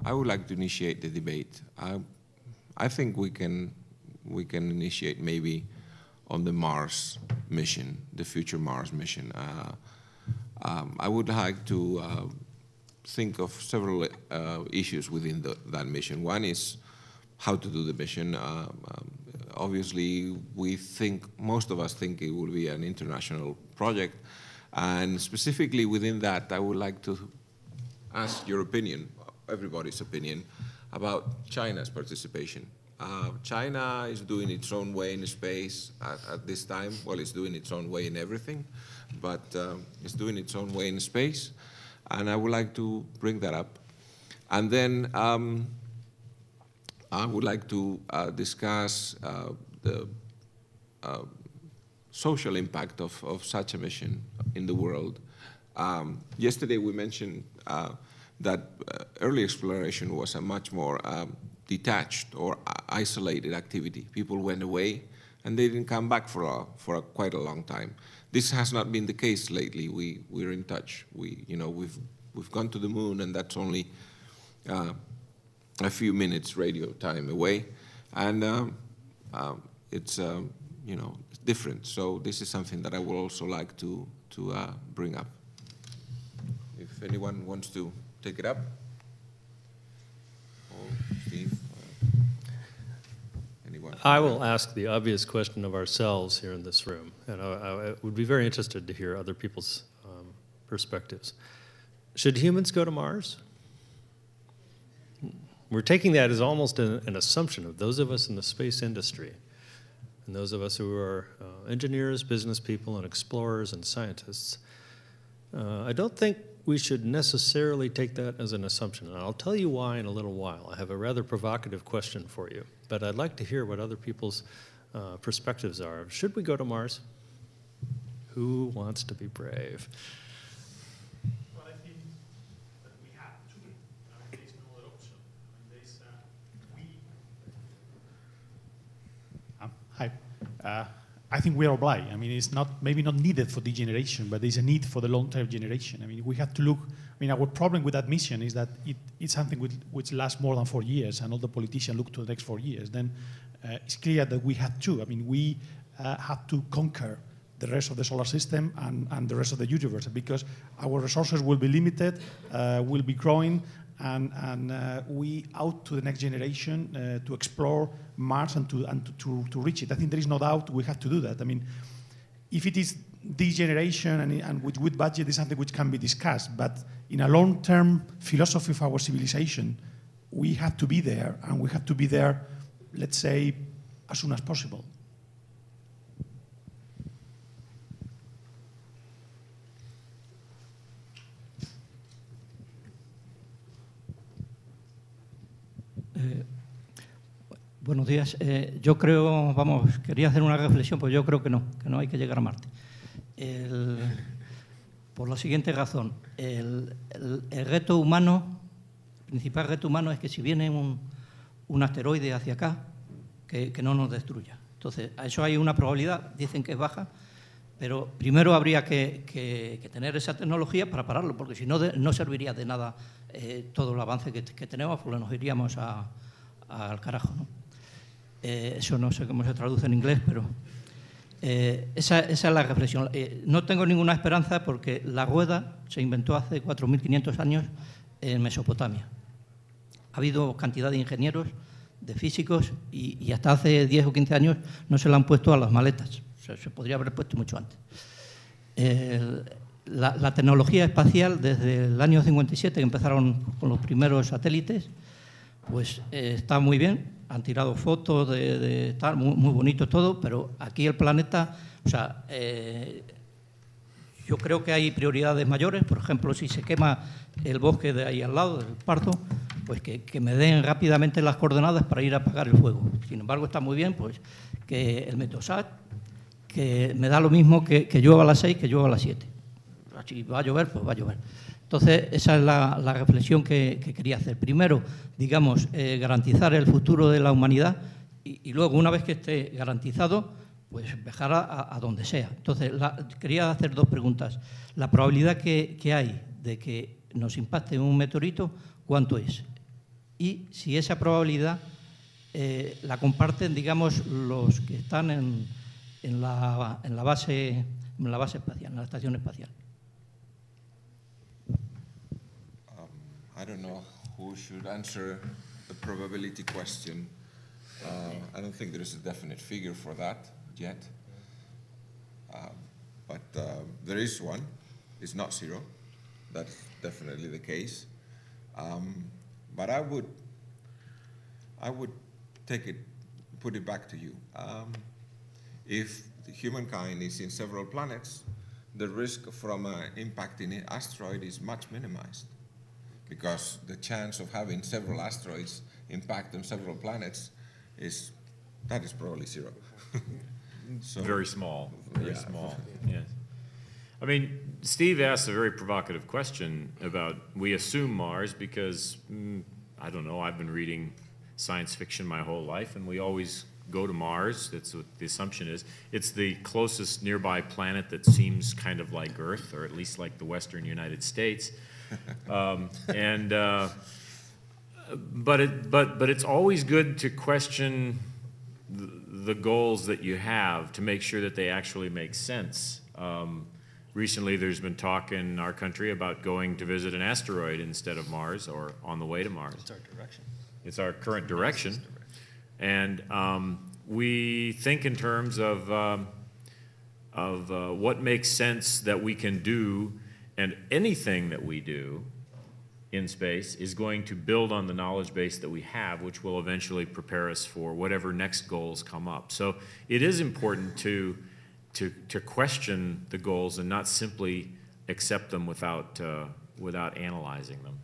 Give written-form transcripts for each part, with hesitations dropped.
I would like to initiate the debate. I think we can initiate maybe on the Mars mission, the future Mars mission. I would like to think of several issues within that mission. One is how to do the mission. Obviously, most of us think it will be an international project, and specifically within that, I would like to ask your opinion, everybody's opinion, about China's participation. China is doing its own way in space at this time. Well, it's doing its own way in everything, but it's doing its own way in space, and I would like to bring that up. And then I would like to discuss the social impact of such a mission in the world. Yesterday we mentioned that early exploration was a much more detached or isolated activity. People went away and they didn't come back for quite a long time. This has not been the case lately. We're in touch. We've gone to the moon, and that's only a few minutes radio time away, and it's it's different. So this is something that I would also like to bring up. If anyone wants to take it up. Steve, anyone? I will ask the obvious question of ourselves here in this room, and I would be very interested to hear other people's perspectives. Should humans go to Mars? We're taking that as almost an assumption of those of us in the space industry, and those of us who are engineers, business people, and explorers and scientists. I don't think we should necessarily take that as an assumption, and I'll tell you why in a little while. I have a rather provocative question for you, but I'd like to hear what other people's perspectives are. Should we go to Mars? Who wants to be brave? Well, I think that we have to. There is no other option. Hi. I think we are obliged. I mean, it's maybe not needed for this generation, but there's a need for the long-term generation. I mean, we have to look. I mean, our problem with that mission is that it's something which lasts more than 4 years, and all the politicians look to the next 4 years. Then it's clear that we have to. I mean, we have to conquer the rest of the solar system and the rest of the universe, because our resources will be limited, will be growing, and we out to the next generation to explore Mars and to reach it. I think there is no doubt we have to do that. I mean, if it is this generation and with budget is something which can be discussed, but in a long-term philosophy of our civilization, we have to be there, and we have to be there, let's say, as soon as possible. Buenos días. Yo creo, quería hacer una reflexión, pues yo creo que no hay que llegar a Marte. Por la siguiente razón, el reto humano, el principal reto humano es que si viene un asteroide hacia acá, que no nos destruya. Entonces, a eso hay una probabilidad, dicen que es baja, pero primero habría que tener esa tecnología para pararlo, porque si no, no serviría de nada todo el avance que tenemos, porque nos iríamos al carajo, ¿no? Eso no sé cómo se traduce en inglés, pero esa es la reflexión. No tengo ninguna esperanza porque la rueda se inventó hace 4.500 años en Mesopotamia. Ha habido cantidad de ingenieros, de físicos, y hasta hace 10 o 15 años no se la han puesto a las maletas. O sea, se podría haber puesto mucho antes. La tecnología espacial, desde el año 57, que empezaron con los primeros satélites, pues está muy bien. Han tirado fotos de tal, muy bonito todo, pero aquí el planeta, o sea, yo creo que hay prioridades mayores. Por ejemplo, si se quema el bosque de ahí al lado, del Pardo, pues que me den rápidamente las coordenadas para ir a apagar el fuego. Sin embargo, está muy bien pues que el Meteosat, que me da lo mismo que llueva a las 6 que llueva a las 7. Si va a llover, pues va a llover. Entonces, esa es la reflexión que quería hacer. Primero, digamos, garantizar el futuro de la humanidad y luego, una vez que esté garantizado, pues viajar a donde sea. Entonces, quería hacer dos preguntas. La probabilidad que hay de que nos impacte un meteorito, ¿cuánto es? y si esa probabilidad la comparten, digamos, los que están en la base espacial, en la estación espacial. I don't know who should answer the probability question. I don't think there is a definite figure for that yet. But there is one. It's not zero. That's definitely the case. But I would put it back to you. If humankind is in several planets, the risk from impacting an asteroid is much minimized, because the chance of having several asteroids impact on several planets is probably zero. So, very small, very yeah. small, yes. I mean, Steve asked a very provocative question about, we assume Mars because, I don't know, I've been reading science fiction my whole life, and we always go to Mars. That's what the assumption is. It's the closest nearby planet that seems kind of like Earth, or at least like the Western United States. But it's always good to question the goals that you have to make sure that they actually make sense. Recently, there's been talk in our country about going to visit an asteroid instead of Mars, or on the way to Mars. It's our direction. It's our current direction. And we think in terms of what makes sense that we can do, and anything that we do in space is going to build on the knowledge base that we have, which will eventually prepare us for whatever next goals come up. So it is important to question the goals and not simply accept them without analyzing them.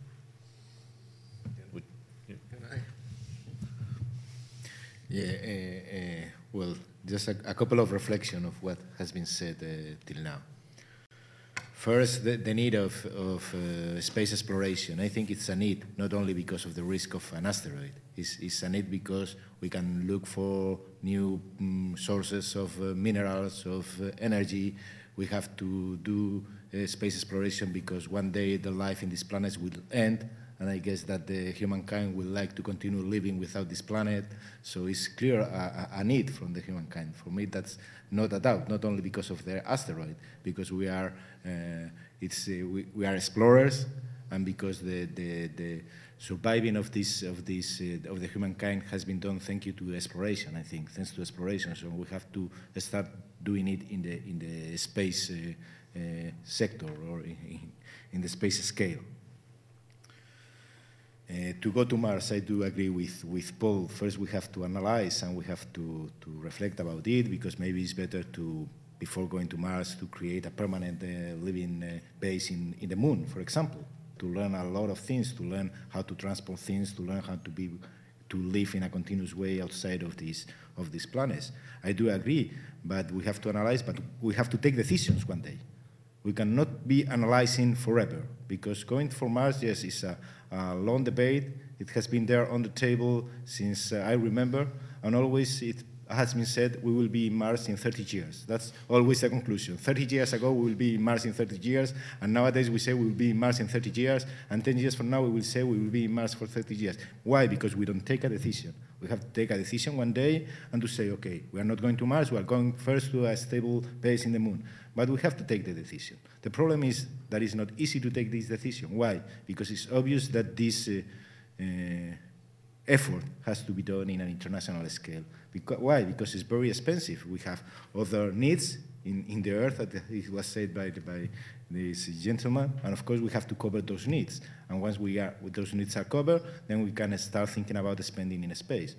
Well, just a couple of reflections of what has been said till now. First, the need of space exploration. I think it's a need not only because of the risk of an asteroid. It's a need because we can look for new sources of minerals, of energy. We have to do space exploration because one day the life in this planet will end, and I guess that the humankind will like to continue living without this planet. So it's clear a need from the humankind. For me, that's not a doubt, not only because of the asteroid, because we are explorers, and because the surviving of the humankind has been done thanks to exploration. I think thanks to exploration. So we have to start doing it in the space sector, or in the space scale. To go to Mars, I do agree with Paul. First, we have to analyze and we have to reflect about it, because maybe it's better to, before going to Mars, to create a permanent living base in the moon, for example, to learn a lot of things, to learn how to transport things, to learn how to live in a continuous way outside of these planets. I do agree, but we have to analyze, but we have to take decisions one day. We cannot be analyzing forever, because going for Mars, yes, is a long debate. It has been there on the table since I remember, and always it has been said we will be in Mars in 30 years. That's always the conclusion. 30 years ago, we will be in Mars in 30 years, and nowadays we say we will be in Mars in 30 years, and 10 years from now we will say we will be in Mars for 30 years. Why? Because we don't take a decision. We have to take a decision one day and to say, okay, we are not going to Mars, we are going first to a stable base in the moon. But we have to take the decision. The problem is that it's not easy to take this decision. Why? Because it's obvious that this effort has to be done in an international scale. Why? Because it's very expensive. We have other needs in the Earth, that it was said by this gentleman, and of course we have to cover those needs. And once those needs are covered, then we can start thinking about spending in space.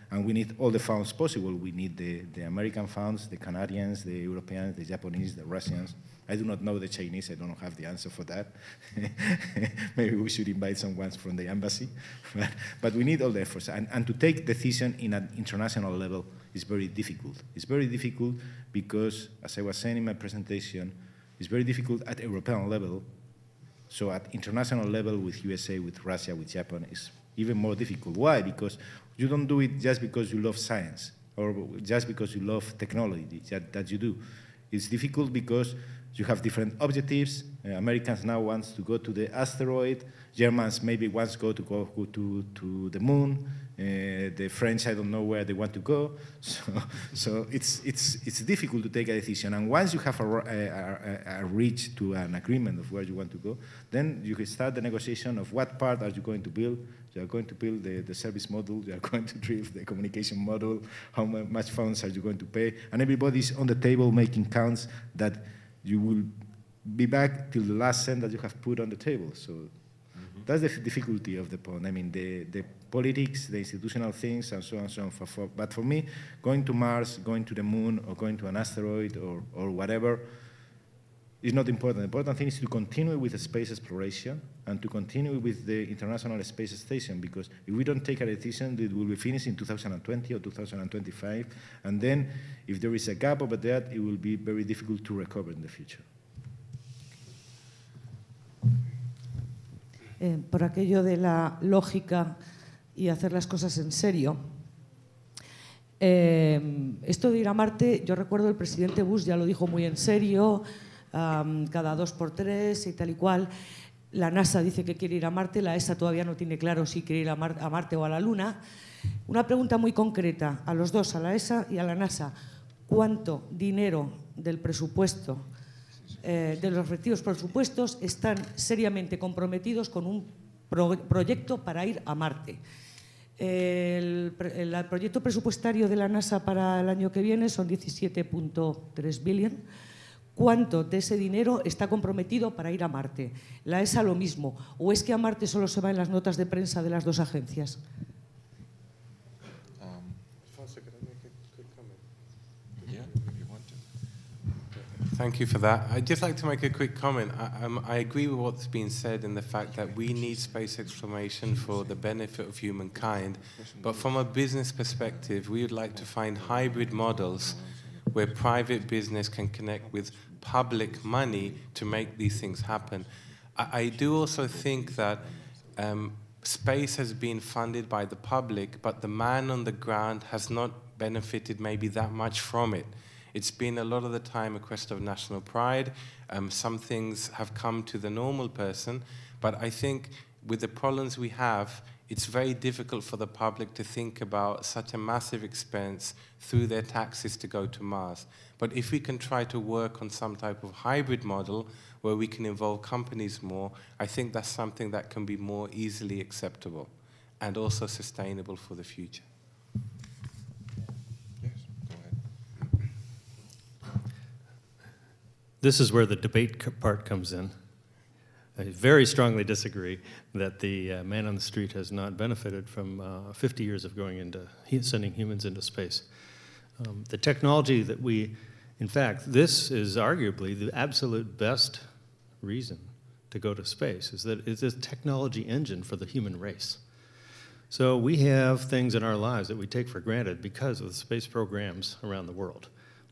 And we need all the funds possible. We need the American funds, the Canadians, the Europeans, the Japanese, the Russians. I do not know the Chinese. I don't have the answer for that. Maybe we should invite someone from the embassy. But we need all the efforts. And to take decision in an international level is very difficult. It's very difficult because, as I was saying in my presentation, it's very difficult at European level. So at international level, with USA, with Russia, with Japan, it's even more difficult. Why? Because you don't do it just because you love science or just because you love technology that you do. It's difficult because You have different objectives. Americans now want to go to the asteroid. Germans maybe want to go to the moon. The French, I don't know where they want to go. So it's difficult to take a decision. And once you have reached to an agreement of where you want to go, then you can start the negotiation of what part are you going to build. You are going to build the service model. You are going to drive the communication model. How much funds are you going to pay? And everybody's on the table making counts that you will be back till the last cent that you have put on the table. So that's the difficulty of the point. I mean, the politics, the institutional things, and so on and so on. But for me, going to Mars, going to the moon, or going to an asteroid, or whatever, is not important. The important thing is to continue with the space exploration and to continue with the International Space Station, because if we don't take a decision, it will be finished in 2020 or 2025, and then if there is a gap over that, it will be very difficult to recover in the future. Por aquello de la lógica y hacer las cosas en serio. Esto de ir a Marte, yo recuerdo el presidente Bush ya lo dijo muy en serio, cada 2 por 3 y tal y cual. La NASA dice que quiere ir a Marte, la ESA todavía no tiene claro si quiere ir a Marte o a la Luna. Una pregunta muy concreta a los dos, a la ESA y a la NASA. ¿Cuánto dinero del presupuesto, de los respectivos presupuestos, están seriamente comprometidos con un proyecto para ir a Marte? El proyecto presupuestario de la NASA para el año que viene son 17.3 billion. ¿Cuánto de ese dinero está comprometido para ir a Marte? La ESA lo mismo. ¿O es que a Marte solo se va en las notas de prensa de las dos agencias? Thank you for that. I'd just like to make a quick comment. I agree with what's been said in the fact that we need space exploration for the benefit of humankind. But from a business perspective, we would like to find hybrid models where private business can connect with public money to make these things happen. I do also think that space has been funded by the public, but the man on the ground has not benefited maybe that much from it. It's been a lot of the time a quest of national pride. Some things have come to the normal person, but I think with the problems we have, it's very difficult for the public to think about such a massive expense through their taxes to go to Mars. But if we can try to work on some type of hybrid model where we can involve companies more, I think that's something that can be more easily acceptable and also sustainable for the future. This is where the debate part comes in. I very strongly disagree that the man on the street has not benefited from 50 years of going into sending humans into space. The technology that in fact, this is arguably the absolute best reason to go to space, is that it's a technology engine for the human race. So we have things in our lives that we take for granted because of the space programs around the world.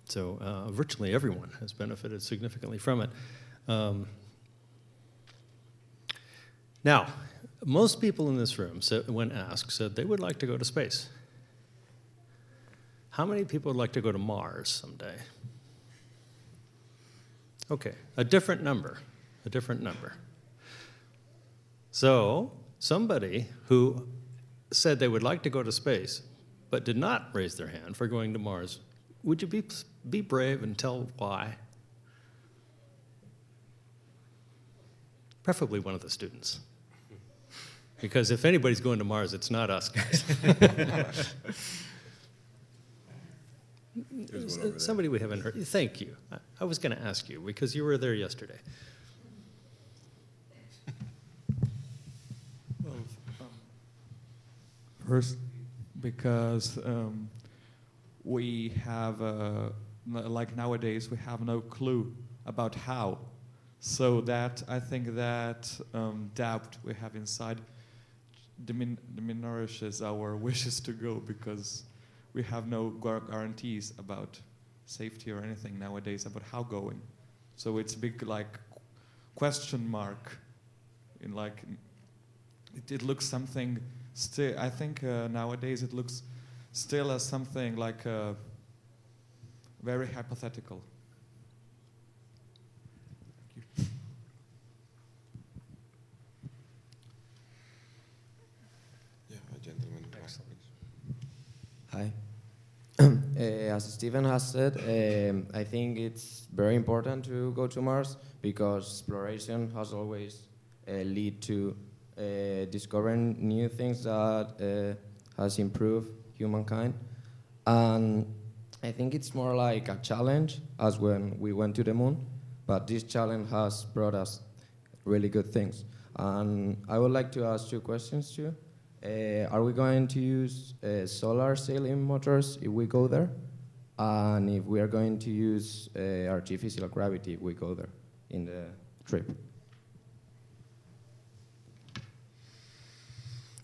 So virtually everyone has benefited significantly from it. Now, most people in this room, when asked, said they would like to go to space. How many people would like to go to Mars someday? Okay, a different number. So somebody who said they would like to go to space but did not raise their hand for going to Mars, would you be brave and tell why? Preferably one of the students. Because if anybody's going to Mars, it's not us guys. Somebody we haven't heard. Thank you. I was going to ask you because you were there yesterday. First, because we have, like nowadays, we have no clue about how. So that, I think that doubt we have inside diminishes our wishes to go, because we have no guarantees about safety or anything nowadays about how going. So it's a big like question mark. In like, it looks something still. I think nowadays it looks still as something like very hypothetical. as Stephen has said, I think it's very important to go to Mars because exploration has always lead to discovering new things that has improved humankind. And I think it's more like a challenge as when we went to the moon, but this challenge has brought us really good things. And I would like to ask two questions too. Are we going to use solar sailing motors if we go there? And if we are going to use artificial gravity if we go there in the trip?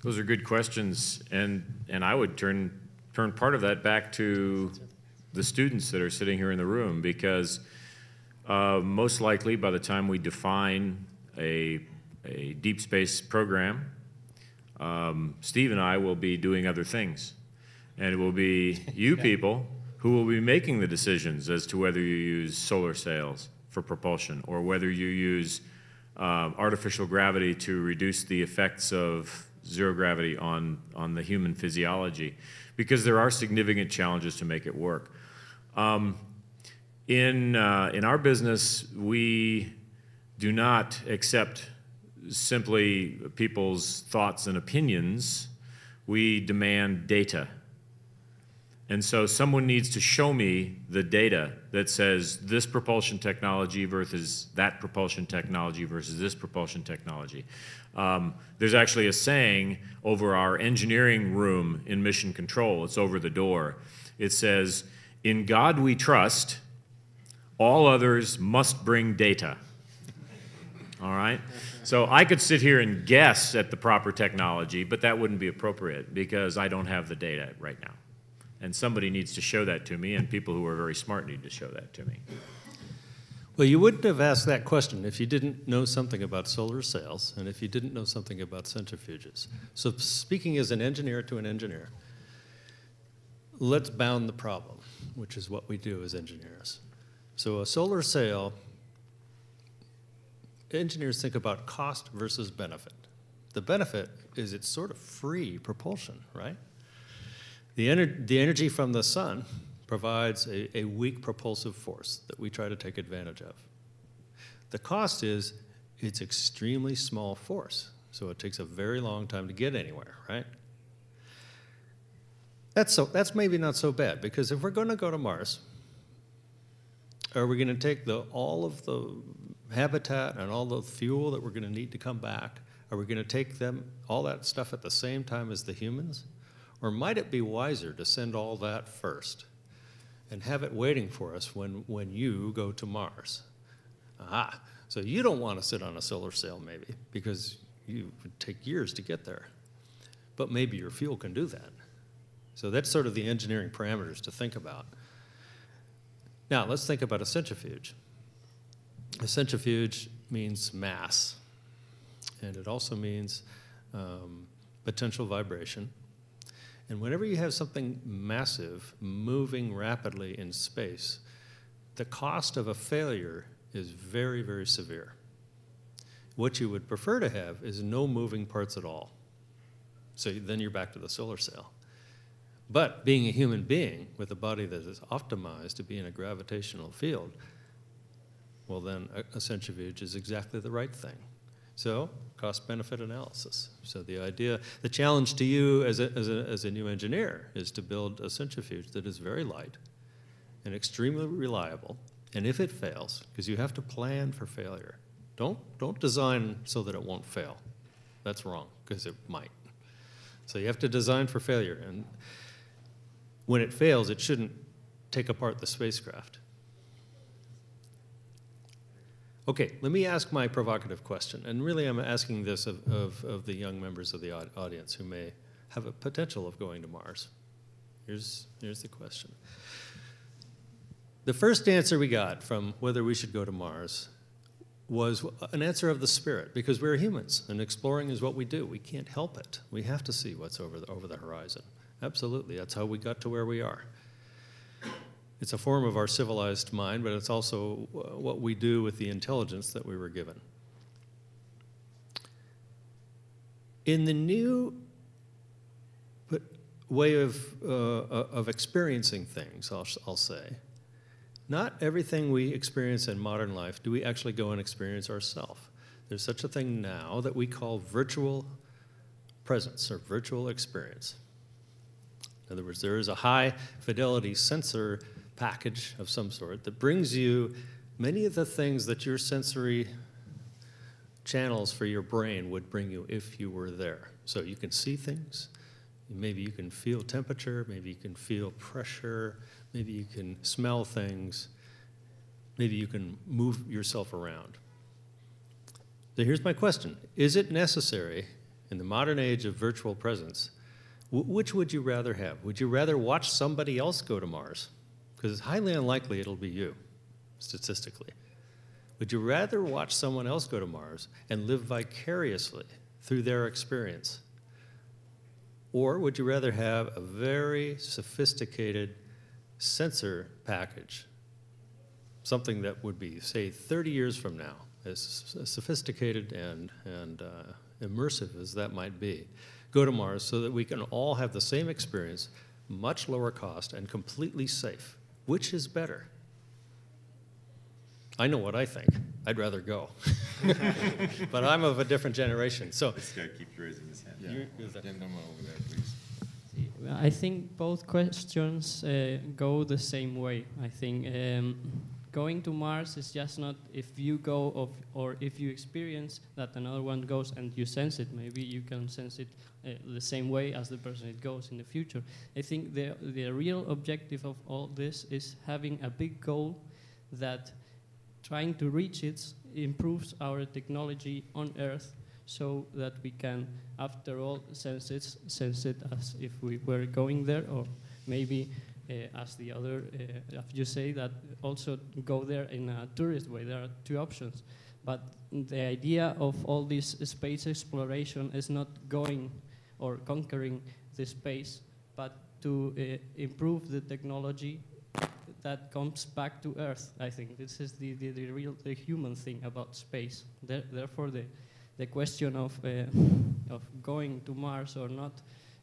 Those are good questions, and I would turn part of that back to the students that are sitting here in the room, because most likely by the time we define a deep space program, Steve and I will be doing other things, and it will be you people who will be making the decisions as to whether you use solar sails for propulsion or whether you use artificial gravity to reduce the effects of zero gravity on the human physiology, because there are significant challenges to make it work. In our business, we do not accept simply people's thoughts and opinions. We demand data. And so someone needs to show me the data that says this propulsion technology versus that propulsion technology versus this propulsion technology. There's actually a saying over our engineering room in Mission Control. It's over the door. It says, "In God we trust, all others must bring data." All right? So I could sit here and guess at the proper technology, but that wouldn't be appropriate because I don't have the data right now. And somebody needs to show that to me, and people who are very smart need to show that to me. Well, you wouldn't have asked that question if you didn't know something about solar sails and if you didn't know something about centrifuges. So speaking as an engineer to an engineer, let's bound the problem, which is what we do as engineers. So a solar sail, engineers think about cost versus benefit. The benefit is it's sort of free propulsion, right? The energy from the sun provides a weak propulsive force that we try to take advantage of. The cost is it's extremely small force, so it takes a very long time to get anywhere, right? That's maybe not so bad, because if we're going to go to Mars, are we going to take all of the habitat and all the fuel that we're going to need to come back? Are we going to take all that stuff at the same time as the humans? Or might it be wiser to send all that first and have it waiting for us when you go to Mars? Aha, so you don't want to sit on a solar sail maybe, because you would take years to get there. But maybe your fuel can do that. So that's sort of the engineering parameters to think about. Now, let's think about a centrifuge. A centrifuge means mass, and it also means potential vibration. And whenever you have something massive moving rapidly in space, the cost of a failure is very, very severe. What you would prefer to have is no moving parts at all. So then you're back to the solar sail. But being a human being with a body that is optimized to be in a gravitational field, well then a centrifuge is exactly the right thing. So cost-benefit analysis. So the challenge to you as a new engineer is to build a centrifuge that is very light and extremely reliable. And if it fails, because you have to plan for failure, don't design so that it won't fail. That's wrong, because it might. So you have to design for failure. And when it fails, it shouldn't take apart the spacecraft. Okay, let me ask my provocative question. And really, I'm asking this of the young members of the audience who may have a potential of going to Mars. Here's the question. The first answer we got from whether we should go to Mars was an answer of the spirit, because we're humans, and exploring is what we do. We can't help it. We have to see what's over the horizon. Absolutely, that's how we got to where we are. It's a form of our civilized mind, but it's also what we do with the intelligence that we were given. way of experiencing things, I'll say. Not everything we experience in modern life do we actually go and experience ourselves. There's such a thing now that we call virtual presence or virtual experience. In other words, there is a high fidelity sensor package of some sort that brings you many of the things that your sensory channels for your brain would bring you if you were there. So you can see things, maybe you can feel temperature, maybe you can feel pressure, maybe you can smell things, maybe you can move yourself around. So here's my question. Is it necessary in the modern age of virtual presence, which would you rather have? Would you rather watch somebody else go to Mars? Because it's highly unlikely it'll be you, statistically. Would you rather watch someone else go to Mars and live vicariously through their experience? Or would you rather have a very sophisticated sensor package, something that would be, say, 30 years from now, as sophisticated and immersive as that might be, go to Mars so that we can all have the same experience, much lower cost, and completely safe? Which is better? I know what I think. I'd rather go. But I'm of a different generation. So this guy keeps raising his hand. Gentleman over there, please. I think both questions go the same way. I think going to Mars is just not if you go or if you experience that another one goes and you sense it. Maybe you can sense it the same way as the person it goes in the future. I think the real objective of all this is having a big goal that trying to reach it improves our technology on Earth so that we can, after all, sense it as if we were going there, or maybe as the other, as you say, that also go there in a tourist way. There are two options. But the idea of all this space exploration is not going or conquering the space, but to improve the technology that comes back to Earth. I think this is the human thing about space. Therefore, the question of going to Mars or not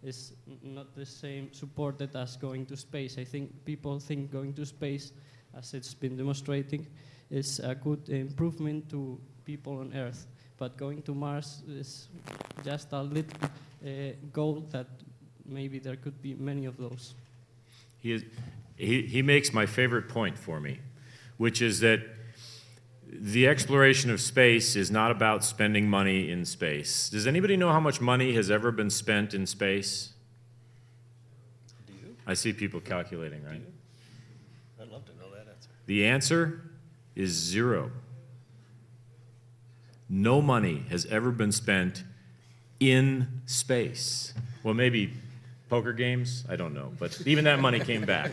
is not the same supported as going to space. I think people think going to space, as it's been demonstrating, is a good improvement to people on Earth. But going to Mars is just a little goal that maybe there could be many of those. He makes my favorite point for me, which is that the exploration of space is not about spending money in space. Does anybody know how much money has ever been spent in space? Do you? I see people calculating, right? I'd love to know that answer. The answer is 0. No money has ever been spent in space. Well, maybe poker games? I don't know, but even that money came back.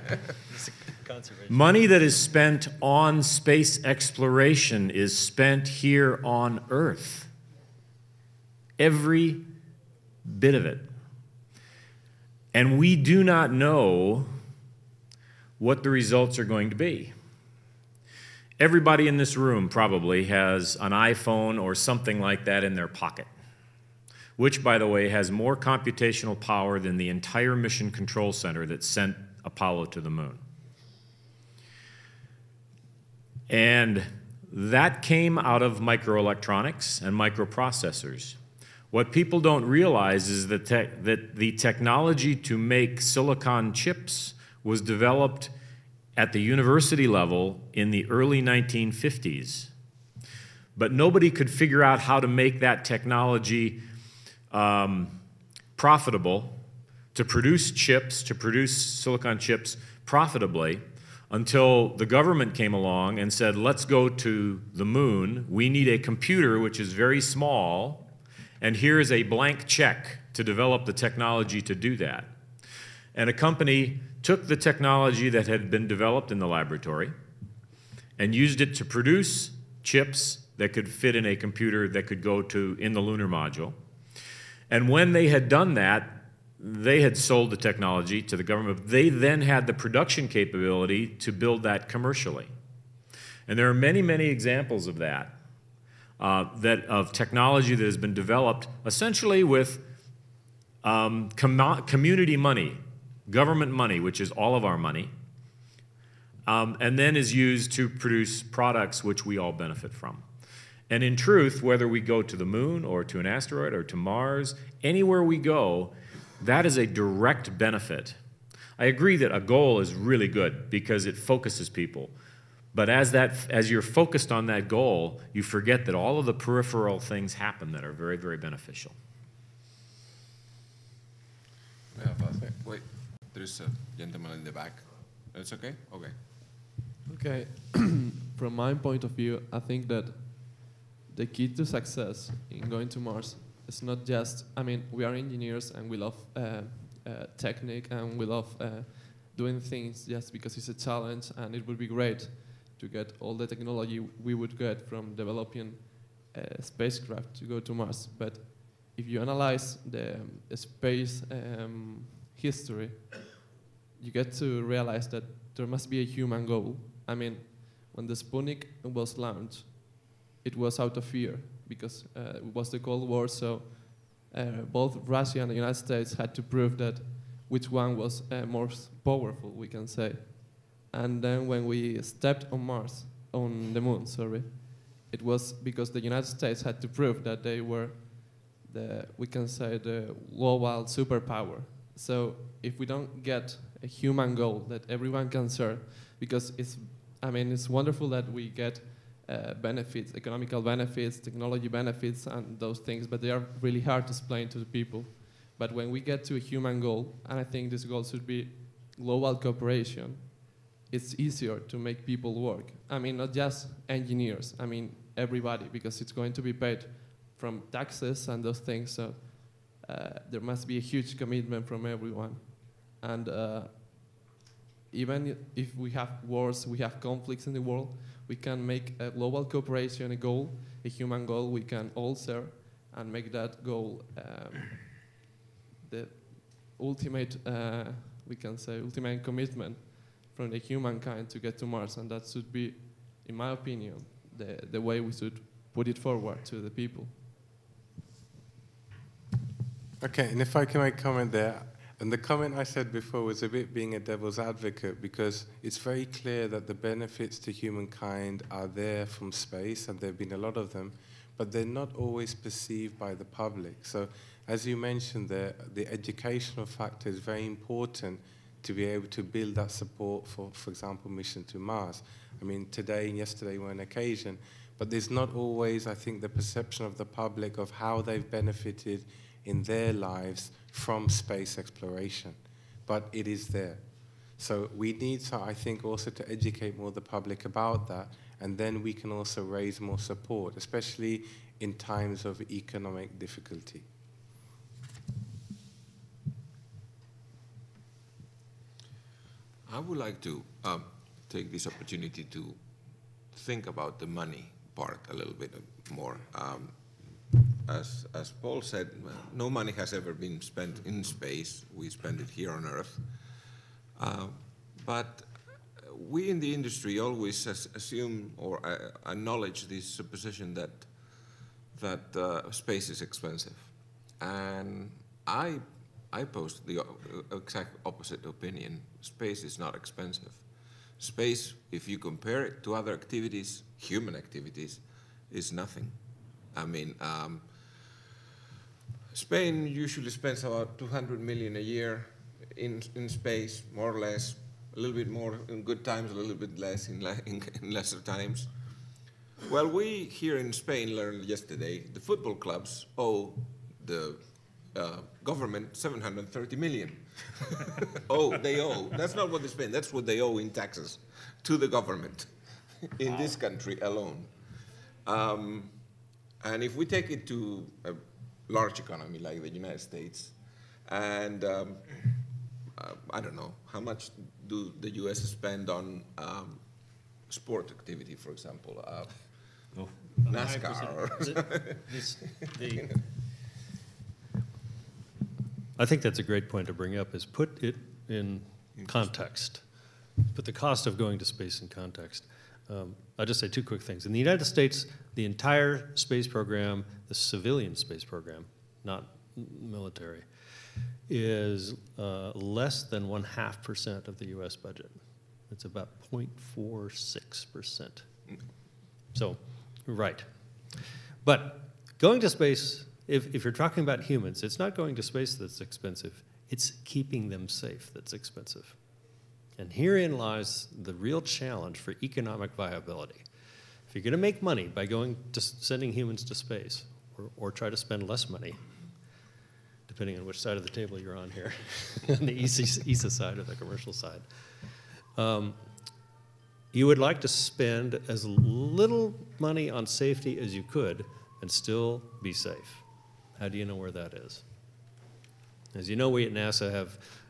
Money that is spent on space exploration is spent here on Earth. Every bit of it. And we do not know what the results are going to be. Everybody in this room probably has an iPhone or something like that in their pocket, which, by the way, has more computational power than the entire mission control center that sent Apollo to the moon. And that came out of microelectronics and microprocessors. What people don't realize is that the technology to make silicon chips was developed at the university level in the early 1950s. But nobody could figure out how to make that technology profitable, to produce chips, to produce silicon chips profitably, until the government came along and said, let's go to the moon. We need a computer which is very small, and here's a blank check to develop the technology to do that. And a company took the technology that had been developed in the laboratory and used it to produce chips that could fit in a computer that could go in the lunar module. And when they had done that, they had sold the technology to the government. They then had the production capability to build that commercially. And there are many, many examples of that, of technology that has been developed essentially with community money. government money, which is all of our money, and then is used to produce products which we all benefit from. And in truth, whether we go to the moon or to an asteroid or to Mars, anywhere we go, that is a direct benefit. I agree that a goal is really good because it focuses people. But as you're focused on that goal, you forget that all of the peripheral things happen that are very, very beneficial. Wait, there's a gentleman in the back. It's okay? Okay. Okay. From my point of view, I think that the key to success in going to Mars is not just, I mean, we are engineers and we love technique and we love doing things just because it's a challenge, and it would be great to get all the technology we would get from developing a spacecraft to go to Mars. But if you analyze the space history, you get to realize that there must be a human goal. I mean, when the Sputnik was launched, it was out of fear because it was the Cold War, so both Russia and the United States had to prove that which one was more powerful, we can say. And then when we stepped on the moon, it was because the United States had to prove that they were we can say the global superpower. So if we don't get a human goal that everyone can share, because it's wonderful that we get benefits, economical benefits, technology benefits, and those things, but they are really hard to explain to the people. But when we get to a human goal, and I think this goal should be global cooperation, it's easier to make people work. I mean, not just engineers, I mean everybody, because it's going to be paid from taxes and those things, so there must be a huge commitment from everyone. And even if we have wars, we have conflicts in the world, we can make a global cooperation a goal, a human goal we can all share, and make that goal the ultimate, we can say, ultimate commitment from the humankind to get to Mars. And that should be, in my opinion, the way we should put it forward to the people. Okay, and if I can make a comment there, and the comment I said before was a bit being a devil's advocate, because it's very clear that the benefits to humankind are there from space, and there have been a lot of them, but they're not always perceived by the public. So, as you mentioned there, the educational factor is very important to be able to build that support for example, mission to Mars. I mean, today and yesterday were an occasion, but there's not always, I think, the perception of the public of how they've benefited in their lives from space exploration, but it is there. So we need to, I think, also to educate more the public about that, and then we can also raise more support, especially in times of economic difficulty. I would like to take this opportunity to think about the money part a little bit more. As Paul said, no money has ever been spent in space. We spend it here on Earth. But we in the industry always assume or acknowledge this supposition that space is expensive. And I post the exact opposite opinion. Space is not expensive. Space, if you compare it to other activities, human activities, is nothing. I mean, Spain usually spends about 200 million a year in space, more or less, a little bit more in good times, a little bit less in lesser times. Well, we here in Spain learned yesterday the football clubs owe the government 730 million. They owe. That's not what they spend. That's what they owe in taxes to the government in this country alone. And if we take it to a large economy like the United States, and I don't know, how much do the US spend on sport activity, for example? NASCAR. I think that's a great point to bring up, is put it in context. Put the cost of going to space in context. I'll just say two quick things. In the United States, the entire space program, the civilian space program, not military, is less than 0.5% of the US budget. It's about 0.46%. So, right. But going to space, if you're talking about humans, it's not going to space that's expensive. It's keeping them safe that's expensive. And herein lies the real challenge for economic viability. If you're going to make money by sending humans to space, or try to spend less money, depending on which side of the table you're on here, on the ESA side or the commercial side, you would like to spend as little money on safety as you could and still be safe. How do you know where that is? As you know, we at NASA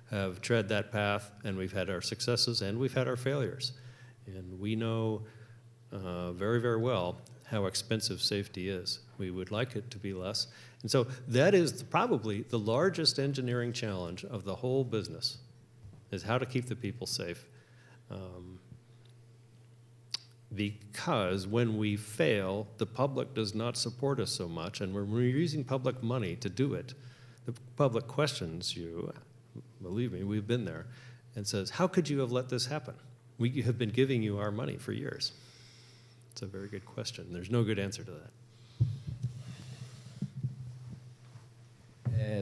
have tread that path, and we've had our successes and we've had our failures. And we know very, very well how expensive safety is. We would like it to be less. And so that is probably the largest engineering challenge of the whole business, is how to keep the people safe. Because when we fail, the public does not support us so much, and when we're using public money to do it, the public questions you, believe me, we've been there, and says, how could you have let this happen? We have been giving you our money for years. It's a very good question. There's no good answer to that.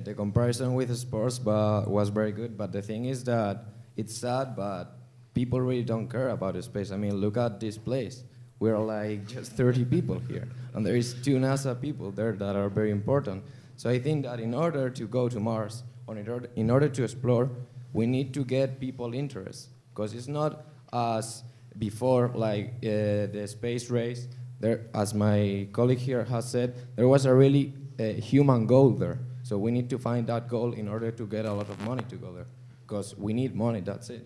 The comparison with sports was very good, but the thing is that it's sad, but people really don't care about space. I mean, look at this place. We're like just 30 people here, and there is 2 NASA people there that are very important. So I think that in order to go to Mars, or in order to explore, we need to get people interested, because it's not as before, like the space race. There, as my colleague here has said, there was a really human goal there. So we need to find that goal in order to get a lot of money to go there, because we need money, that's it.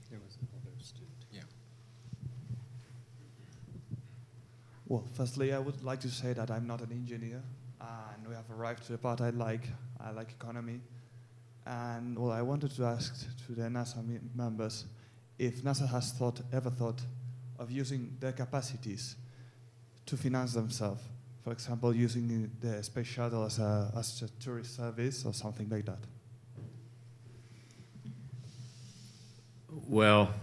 There was another student. Yeah. Well, firstly, I would like to say that I'm not an engineer, and we have arrived to the part I like. I like economy. And well, I wanted to ask to the NASA members if NASA has ever thought of using their capacities to finance themselves. For example, using the space shuttle as a tourist service or something like that. Well,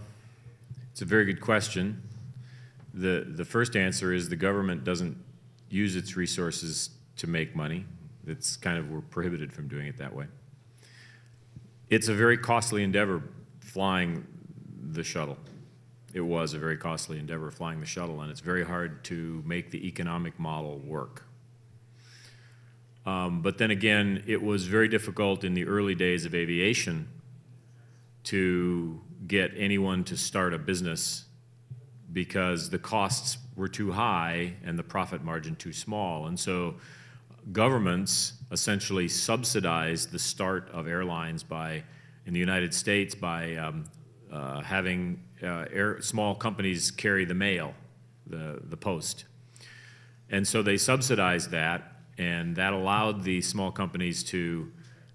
it's a very good question. The first answer is the government doesn't use its resources to make money. It's kind of, we're prohibited from doing it that way. It's a very costly endeavor flying the shuttle. It was a very costly endeavor flying the shuttle, and it's very hard to make the economic model work. But then again, it was very difficult in the early days of aviation to get anyone to start a business because the costs were too high and the profit margin too small. And so governments essentially subsidized the start of airlines by, in the United States, by having small companies carry the mail, the post. And so they subsidized that, and that allowed the small companies to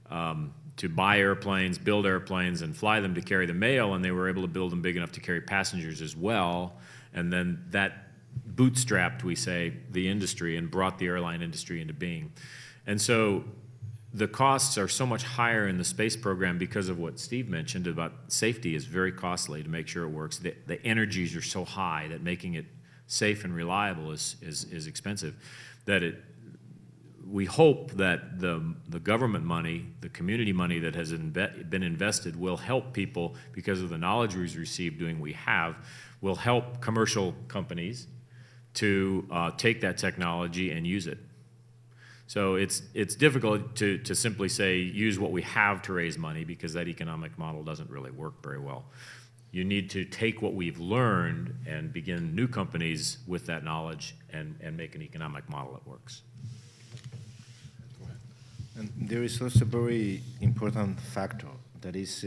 buy airplanes, build airplanes, and fly them to carry the mail, and they were able to build them big enough to carry passengers as well. And then that bootstrapped, we say, the industry and brought the airline industry into being. And so the costs are so much higher in the space program because of what Steve mentioned about safety is very costly to make sure it works. The energies are so high that making it safe and reliable is expensive. That we hope that the government money, the community money that has been invested will help people because of the knowledge we've received doing what we have, will help commercial companies to take that technology and use it. So it's difficult to simply say use what we have to raise money because that economic model doesn't really work very well. You need to take what we've learned and begin new companies with that knowledge and make an economic model that works. And there is also a very important factor that is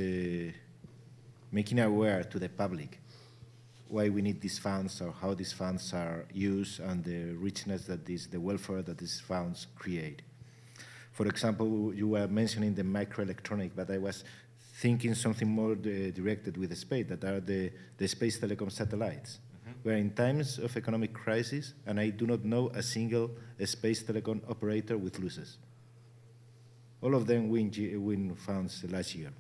making aware to the public why we need these funds or how these funds are used and the richness that the welfare that these funds create. For example, you were mentioning the microelectronic, but I was thinking something more directed with the space, that are the space telecom satellites. We are in times of economic crisis, and I do not know a single space telecom operator with losses. all of them win funds last year.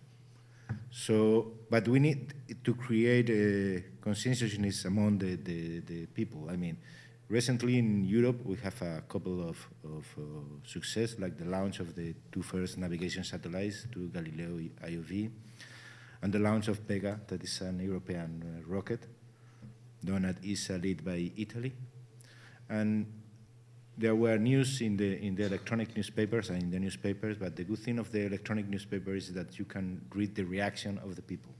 So, but we need to create a consensus among the people. I mean, recently in Europe, we have a couple of success, like the launch of the 2 first navigation satellites to Galileo IOV, and the launch of Vega, that is an European rocket, done at ESA, led by Italy. And there were news in the electronic newspapers and in the newspapers, but the good thing of the electronic newspaper is that you can read the reaction of the people.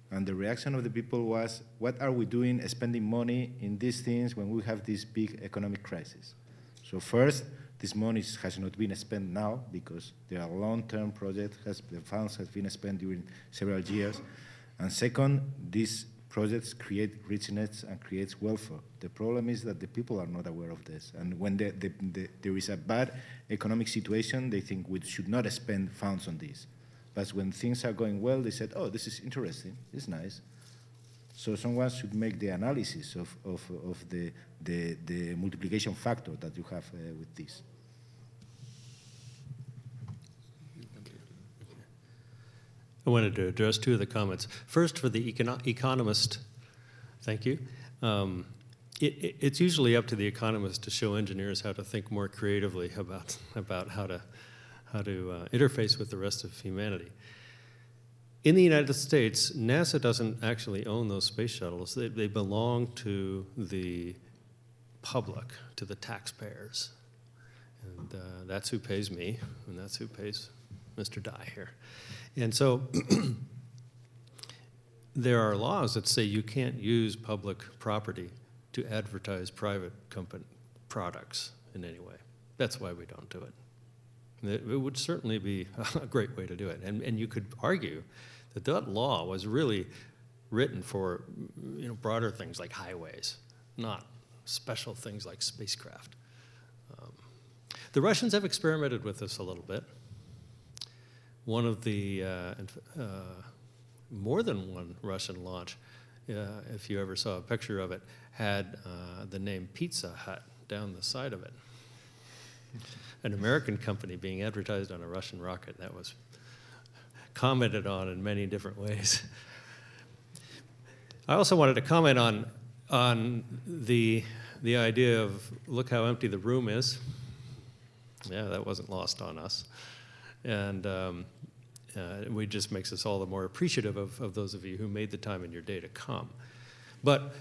And the reaction of the people was, what are we doing spending money in these things when we have this big economic crisis? So first, this money has not been spent now because they are long-term projects, the funds have been spent during several years. And second, these projects create richness and creates welfare. The problem is that the people are not aware of this. And when there is a bad economic situation, they think we should not spend funds on this. But when things are going well, they said, oh, this is interesting, it's nice. So someone should make the analysis of the multiplication factor that you have with this. I wanted to address 2 of the comments. First, for the economist, thank you. It's usually up to the economist to show engineers how to think more creatively about how to interface with the rest of humanity. In the United States, NASA doesn't actually own those space shuttles. They belong to the public, to the taxpayers. And that's who pays me, and that's who pays Mr. Dye here. And so there are laws that say you can't use public property to advertise private company products in any way. That's why we don't do it. It would certainly be a great way to do it. And you could argue that that law was really written for broader things like highways, not special things like spacecraft. The Russians have experimented with this a little bit. One of the, more than one Russian launch, if you ever saw a picture of it, had the name Pizza Hut down the side of it. An American company being advertised on a Russian rocket. That was commented on in many different ways. I also wanted to comment on the idea of look how empty the room is. Yeah, that wasn't lost on us. And it just makes us all the more appreciative of those of you who made the time in your day to come. But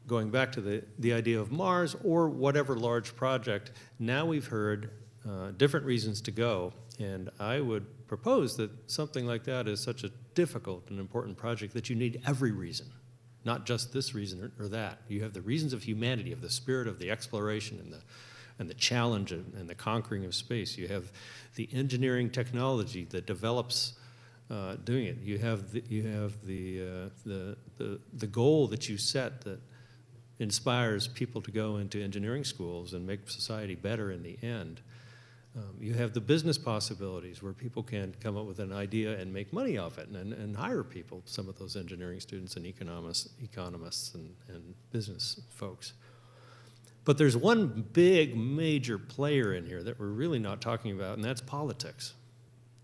going back to the idea of Mars or whatever large project, now we've heard different reasons to go. And I would propose that something like that is such a difficult and important project that you need every reason, not just this reason or that. You have the reasons of humanity, of the spirit of the exploration and the challenge and the conquering of space. You have the engineering technology that develops doing it. You have the goal that you set that inspires people to go into engineering schools and make society better in the end. You have the business possibilities where people can come up with an idea and make money off it and hire people, some of those engineering students and economists and business folks. But there's one big major player in here that we're really not talking about, and that's politics.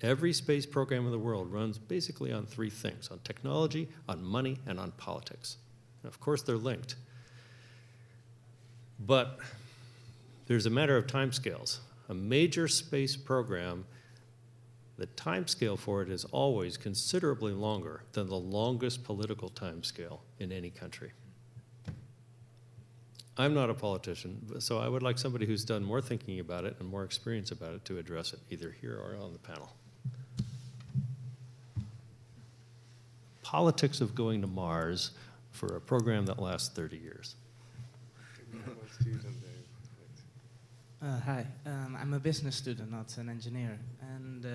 Every space program in the world runs basically on 3 things: on technology, on money, and on politics. And of course, they're linked. But there's a matter of timescales. A major space program, the timescale for it is always considerably longer than the longest political timescale in any country. I'm not a politician, so I would like somebody who's done more thinking about it and more experience about it to address it, either here or on the panel. Politics of going to Mars for a program that lasts 30 years. Hi, I'm a business student, not an engineer. And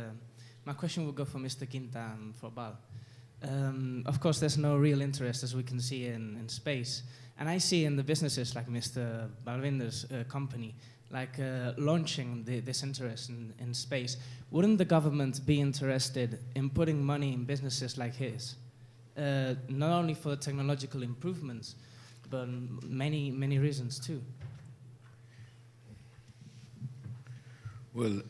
my question will go for Mr. Quinta and for Bal. Of course, there's no real interest, as we can see, in space. And I see in the businesses like Mr. Balvinder's company, like launching this interest in space. Wouldn't the government be interested in putting money in businesses like his? Not only for technological improvements, but many, many reasons too. Well,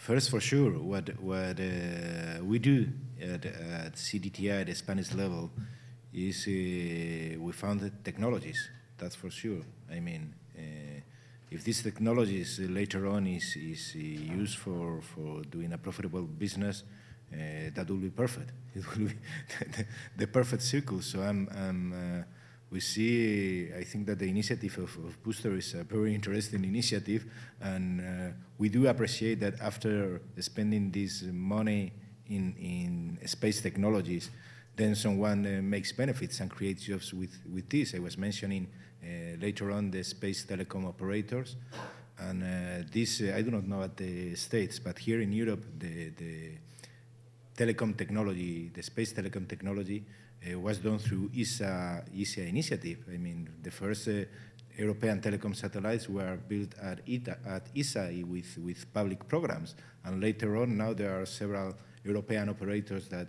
First, for sure, what we do at CDTI at the Spanish level is we found the technologies. That's for sure. I mean, if these technologies later on is used for doing a profitable business, that will be perfect. It will be the perfect circle. So we see, I think that the initiative of Booster is a very interesting initiative, and we do appreciate that after spending this money in space technologies, then someone makes benefits and creates jobs with this. I was mentioning later on the space telecom operators, and this, I do not know at the States, but here in Europe, the telecom technology, the space telecom technology, was done through ESA initiative. I mean, the first European telecom satellites were built at ESA with public programs, and later on, now there are several European operators that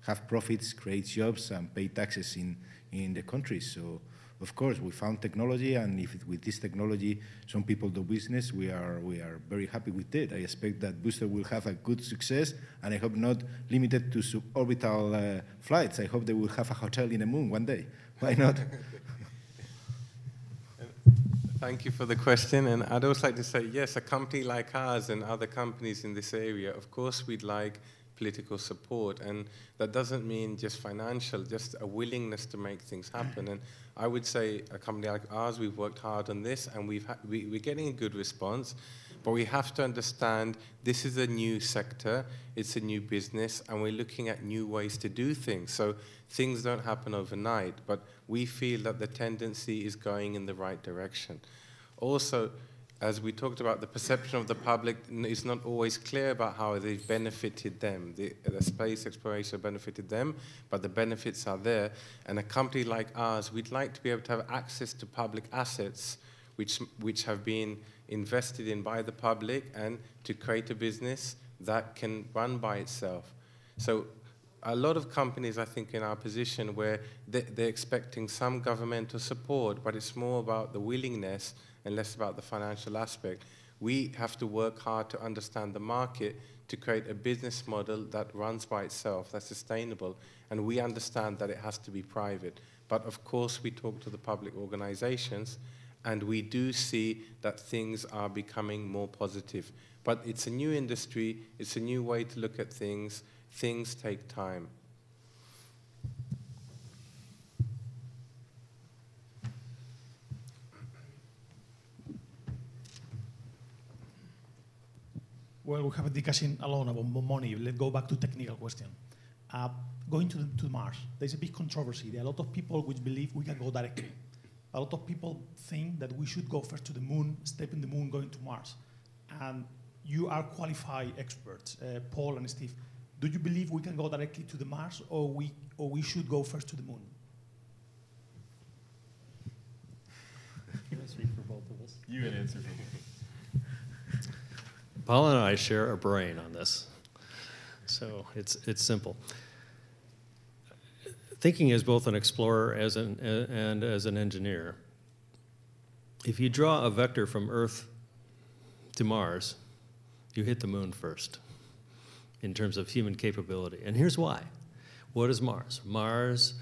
have profits, create jobs, and pay taxes in the country. So, of course, we found technology, and if with this technology some people do business, we are very happy with it. I expect that Booster will have a good success, and I hope not limited to suborbital flights. I hope they will have a hotel in the moon one day. Why not? Thank you for the question, and I'd also like to say, yes, a company like ours and other companies in this area, of course we'd like political support, and that doesn't mean just financial, just a willingness to make things happen. And I would say a company like ours, we've worked hard on this, and we're getting a good response, but we have to understand this is a new sector, it's a new business, and we're looking at new ways to do things. So things don't happen overnight, but we feel that the tendency is going in the right direction. Also, as we talked about, the perception of the public is not always clear about how they've benefited them. The space exploration benefited them, but the benefits are there. And a company like ours, we'd like to be able to have access to public assets which have been invested in by the public, and to create a business that can run by itself. So a lot of companies, I think, in our position where they're expecting some governmental support, but it's more about the willingness and less about the financial aspect. We have to work hard to understand the market, to create a business model that runs by itself, that's sustainable, and we understand that it has to be private. But of course we talk to the public organizations, and we do see that things are becoming more positive. But it's a new industry, it's a new way to look at things. Things take time. Well, we have a discussion alone about money. Let's go back to technical question. Going to Mars, there's a big controversy. There are a lot of people which believe we can go directly. A lot of people think that we should go first to the moon, step in the moon, going to Mars. And you are qualified experts, Paul and Steve. Do you believe we can go directly to the Mars, or we should go first to the moon? Can I speak for both of us? You can answer for both. Paul and I share a brain on this, so it's simple. Thinking as both an explorer and as an engineer, if you draw a vector from Earth to Mars, you hit the moon first in terms of human capability. And here's why. What is Mars? Mars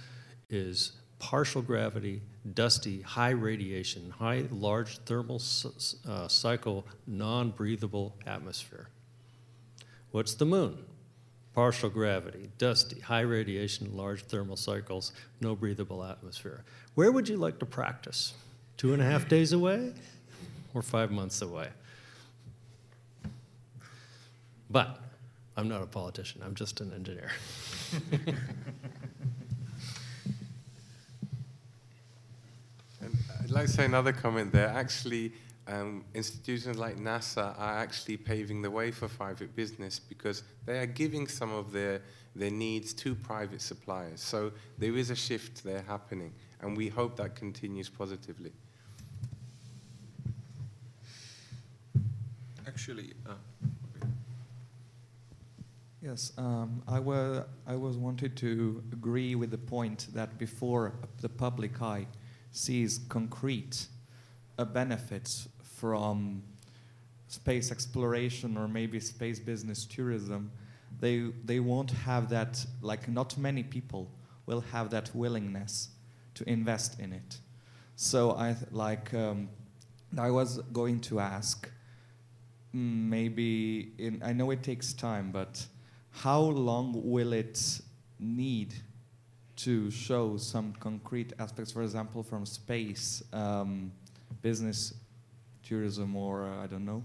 is partial gravity, dusty, high radiation, large thermal cycle, non-breathable atmosphere. What's the moon? Partial gravity, dusty, high radiation, large thermal cycles, no breathable atmosphere. Where would you like to practice? 2.5 days away or 5 months away? But I'm not a politician, I'm just an engineer. I'd like to say another comment there. Actually, institutions like NASA are actually paving the way for private business, because they are giving some of their needs to private suppliers. So there is a shift there happening, and we hope that continues positively. Actually, yes, I was wanted to agree with the point that before the public eye sees concrete benefits from space exploration or maybe space business tourism, they won't have that, like not many people will have that willingness to invest in it. So I was going to ask, maybe, I know it takes time, but how long will it need to show some concrete aspects, for example, from space, business, tourism, or I don't know,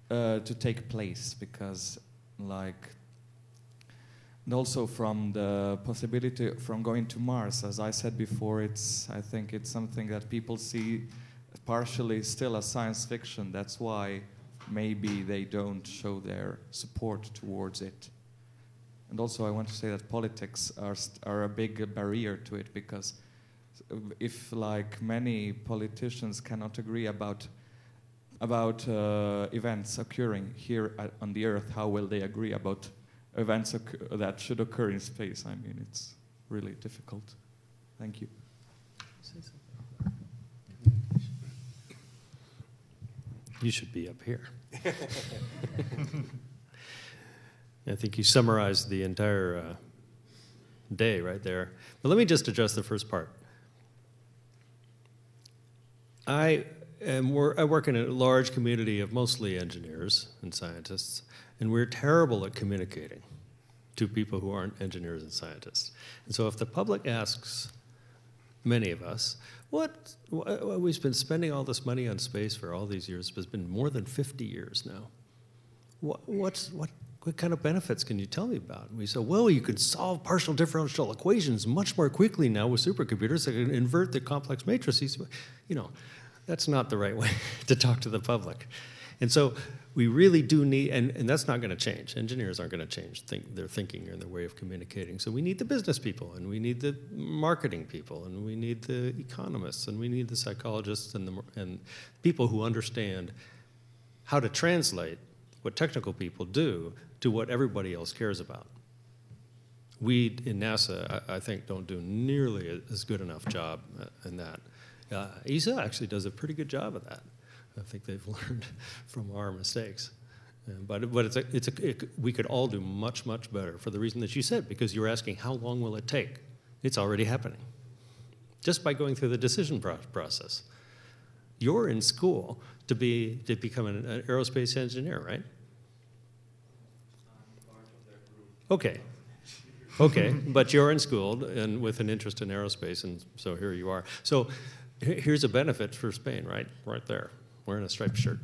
to take place? Because, and also from the possibility from going to Mars, as I said before, I think it's something that people see partially still as science fiction. That's why maybe they don't show their support towards it. And also I want to say that politics are a big barrier to it, because if many politicians cannot agree about events occurring here on the Earth, how will they agree about events that should occur in space? I mean, it's really difficult. Thank you. You should be up here. I think you summarized the entire day right there. But let me just address the first part. I work in a large community of mostly engineers and scientists, and we're terrible at communicating to people who aren't engineers and scientists. And so if the public asks many of us, we've been spending all this money on space for all these years, it's been more than 50 years now. What kind of benefits can you tell me about? And we say, well, you can solve partial differential equations much more quickly now with supercomputers that can invert the complex matrices. You know, that's not the right way to talk to the public. And so we really do need, and that's not going to change. Engineers aren't going to change their thinking and their way of communicating. So we need the business people, and we need the marketing people, and we need the economists, and we need the psychologists and people who understand how to translate what technical people do to what everybody else cares about. We in NASA, I think, don't do nearly as good enough job in that. ESA actually does a pretty good job of that. I think they've learned from our mistakes. But we could all do much, much better for the reason that you said, because you're asking how long will it take? It's already happening. Just by going through the decision process. You're in school to become an aerospace engineer, right? Okay, but you're in school and with an interest in aerospace, and so here you are. So here's a benefit for Spain, right there, wearing a striped shirt.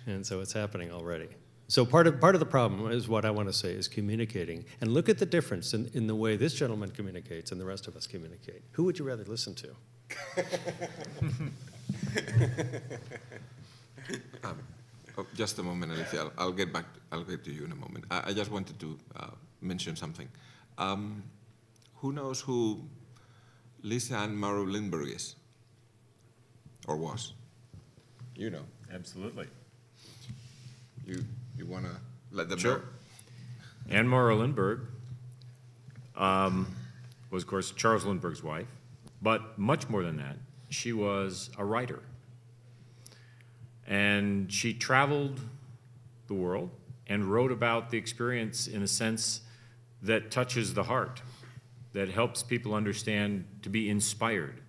And so it's happening already. So part of the problem is what I want to say is communicating. And look at the difference in the way this gentleman communicates and the rest of us communicate. Who would you rather listen to? Just a moment, Alicia. I'll get to you in a moment. I just wanted to mention something. Who knows who Lisa Ann Morrow Lindbergh is? Or was? You know. Absolutely. You want to let them know? Anne Morrow Lindbergh was, of course, Charles Lindbergh's wife, but much more than that, she was a writer. And she traveled the world and wrote about the experience in a sense that touches the heart, that helps people understand to be inspired.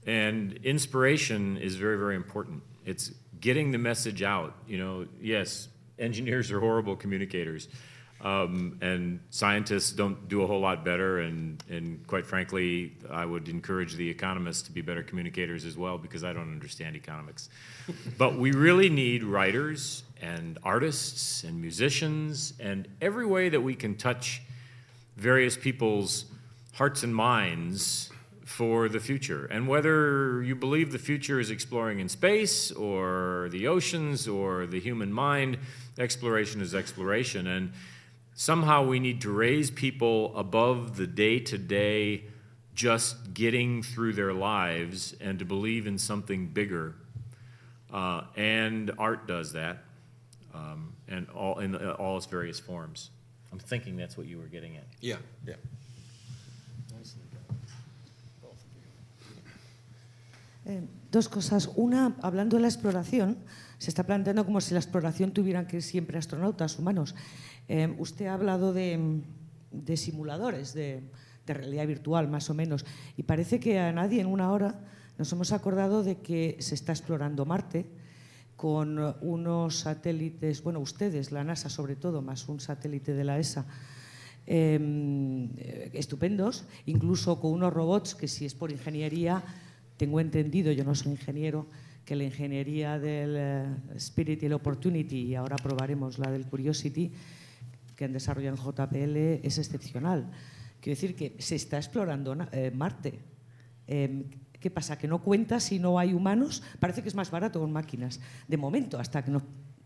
And inspiration is very, very important. It's getting the message out. You know, yes, engineers are horrible communicators, and scientists don't do a whole lot better, and quite frankly, I would encourage the economists to be better communicators as well, because I don't understand economics. But we really need writers and artists and musicians and every way that we can touch various people's hearts and minds for the future. And whether you believe the future is exploring in space or the oceans or the human mind, exploration is exploration. And somehow we need to raise people above the day-to-day just getting through their lives and to believe in something bigger. And art does that, and in all its various forms. I'm thinking that's what you were getting at. Yeah. Dos cosas. Una, hablando de la exploración, se está planteando como si la exploración tuvieran que ir siempre astronautas humanos. Usted ha hablado de simuladores, de realidad virtual, más o menos, y parece que a nadie en una hora nos hemos acordado de que se está explorando Marte con unos satélites, bueno, ustedes, la NASA sobre todo, más un satélite de la ESA, estupendos, incluso con unos robots que, si es por ingeniería, tengo entendido, yo no soy ingeniero, que la ingeniería del Spirit y el Opportunity, y ahora probaremos la del Curiosity, que han desarrollado en JPL, es excepcional. Quiero decir que se está explorando Marte. ¿Qué pasa? ¿Que no cuenta si no hay humanos? Parece que es más barato con máquinas, de momento, hasta que no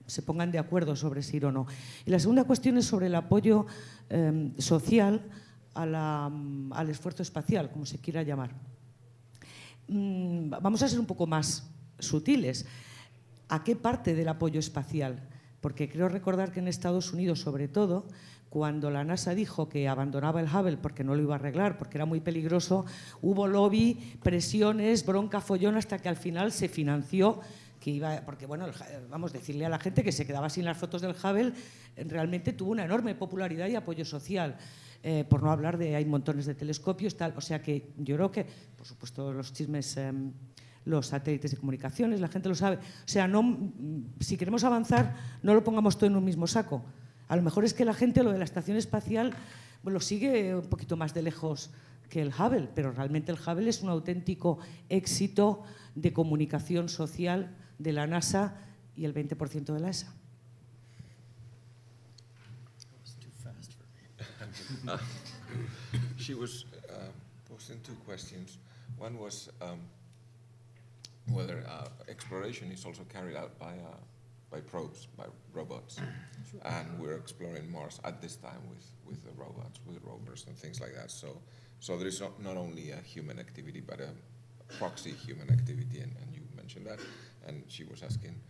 se pongan de acuerdo sobre si ir o no. Y la segunda cuestión es sobre el apoyo social al esfuerzo espacial, como se quiera llamar. Vamos a ser un poco más sutiles. ¿A qué parte del apoyo espacial? Porque creo recordar que en Estados Unidos, sobre todo, cuando la NASA dijo que abandonaba el Hubble porque no lo iba a arreglar, porque era muy peligroso, hubo lobby, presiones, bronca, follón, hasta que al final se financió, que iba, porque bueno, vamos a decirle a la gente que se quedaba sin las fotos del Hubble, realmente tuvo una enorme popularidad y apoyo social. Por no hablar de, hay montones de telescopios, tal, o sea que yo creo que, por supuesto, los chismes, los satélites de comunicaciones, la gente lo sabe. O sea, no, si queremos avanzar, no lo pongamos todo en un mismo saco. A lo mejor es que la gente lo de la estación espacial lo sigue un poquito más de lejos que el Hubble, pero realmente el Hubble es un auténtico éxito de comunicación social de la NASA y el 20% de la ESA. She was posing two questions. One was whether exploration is also carried out by probes, by robots. Sure. And we're exploring Mars at this time with the robots, with rovers and things like that. So there is not only a human activity, but a proxy human activity, and you mentioned that. And she was asking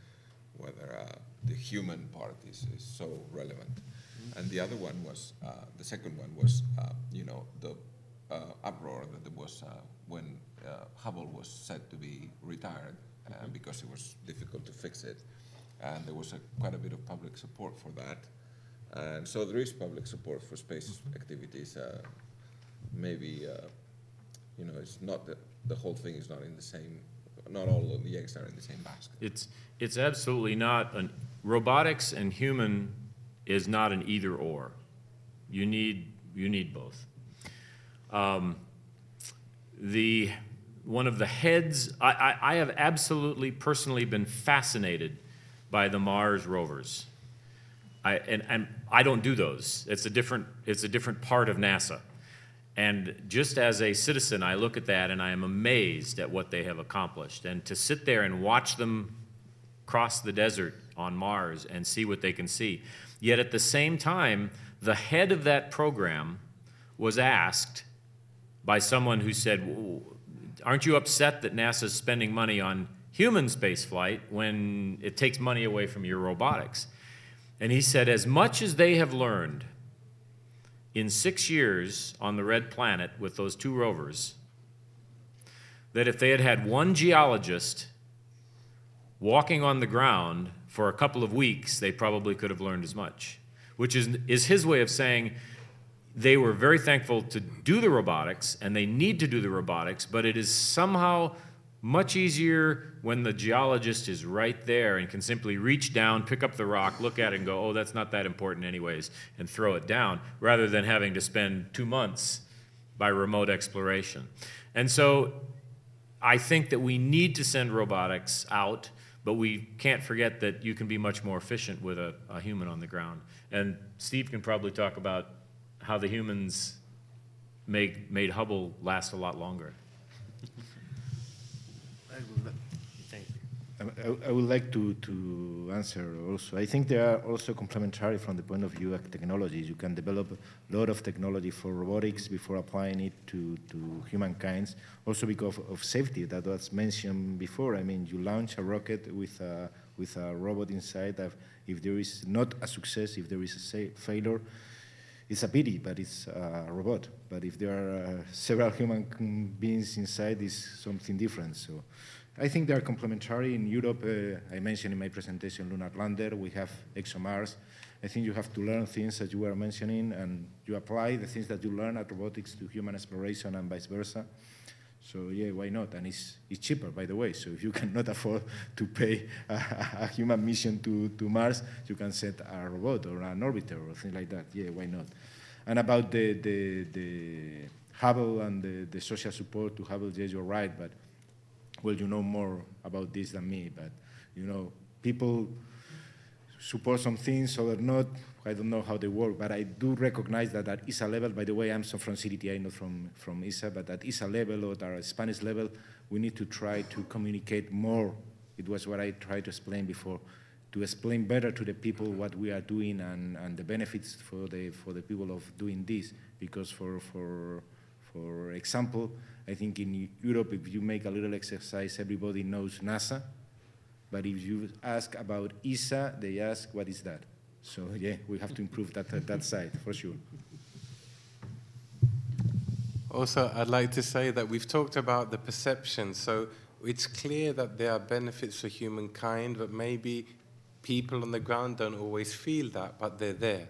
whether the human part is so relevant. Mm-hmm. And the other one was, the second one was, the uproar that there was when Hubble was said to be retired because it was difficult to fix it. And there was quite a bit of public support for that. And so there is public support for space activities. Maybe, it's not that the whole thing is not in the same, not all of the eggs are in the same basket. It's absolutely not. Robotics and human is not an either or. You need both. One of the heads, I have absolutely personally been fascinated by the Mars rovers. And I don't do those. It's a different part of NASA. And just as a citizen, I look at that and I am amazed at what they have accomplished. And to sit there and watch them cross the desert on Mars and see what they can see. Yet at the same time, the head of that program was asked by someone who said, aren't you upset that NASA's spending money on human spaceflight when it takes money away from your robotics? And he said, as much as they have learned in 6 years on the Red Planet with those two rovers, that if they had had one geologist walking on the ground for a couple of weeks, they probably could have learned as much, which is his way of saying they were very thankful to do the robotics, and they need to do the robotics, but it is somehow much easier when the geologist is right there and can simply reach down, pick up the rock, look at it and go, oh, that's not that important anyways, and throw it down, rather than having to spend 2 months by remote exploration. And so I think that we need to send robotics out, but we can't forget that you can be much more efficient with a human on the ground. And Steve can probably talk about how the humans made Hubble last a lot longer. I would like to answer also. I think they are also complementary from the point of view of technologies. You can develop a lot of technology for robotics before applying it to humankind, also because of safety that was mentioned before. I mean, you launch a rocket with a robot inside. If there is not a success, if there is a failure, it's a pity, but it's a robot. But if there are several human beings inside, it's something different. So I think they are complementary. In Europe, I mentioned in my presentation Lunar Lander, we have ExoMars. I think you have to learn things that you were mentioning, and you apply the things that you learn at robotics to human exploration and vice versa. So yeah, why not? And it's cheaper, by the way. So if you cannot afford to pay a human mission to Mars, you can set a robot or an orbiter or things like that. Yeah, why not? And about the Hubble and the social support to Hubble, yes, you're right, but well, you know more about this than me, but you know, people support some things or not. I don't know how they work, but I do recognize that at ESA level, by the way, I'm from CDTI, not from ESA, but at ESA level or at our Spanish level, we need to try to communicate more. It was what I tried to explain before, to explain better to the people what we are doing and the benefits for the people of doing this. Because for example, I think in Europe, if you make a little exercise, everybody knows NASA. But if you ask about ESA, they ask, what is that? So yeah, we have to improve that side, for sure. Also, I'd like to say that we've talked about the perception. So it's clear that there are benefits for humankind, but maybe people on the ground don't always feel that, but they're there.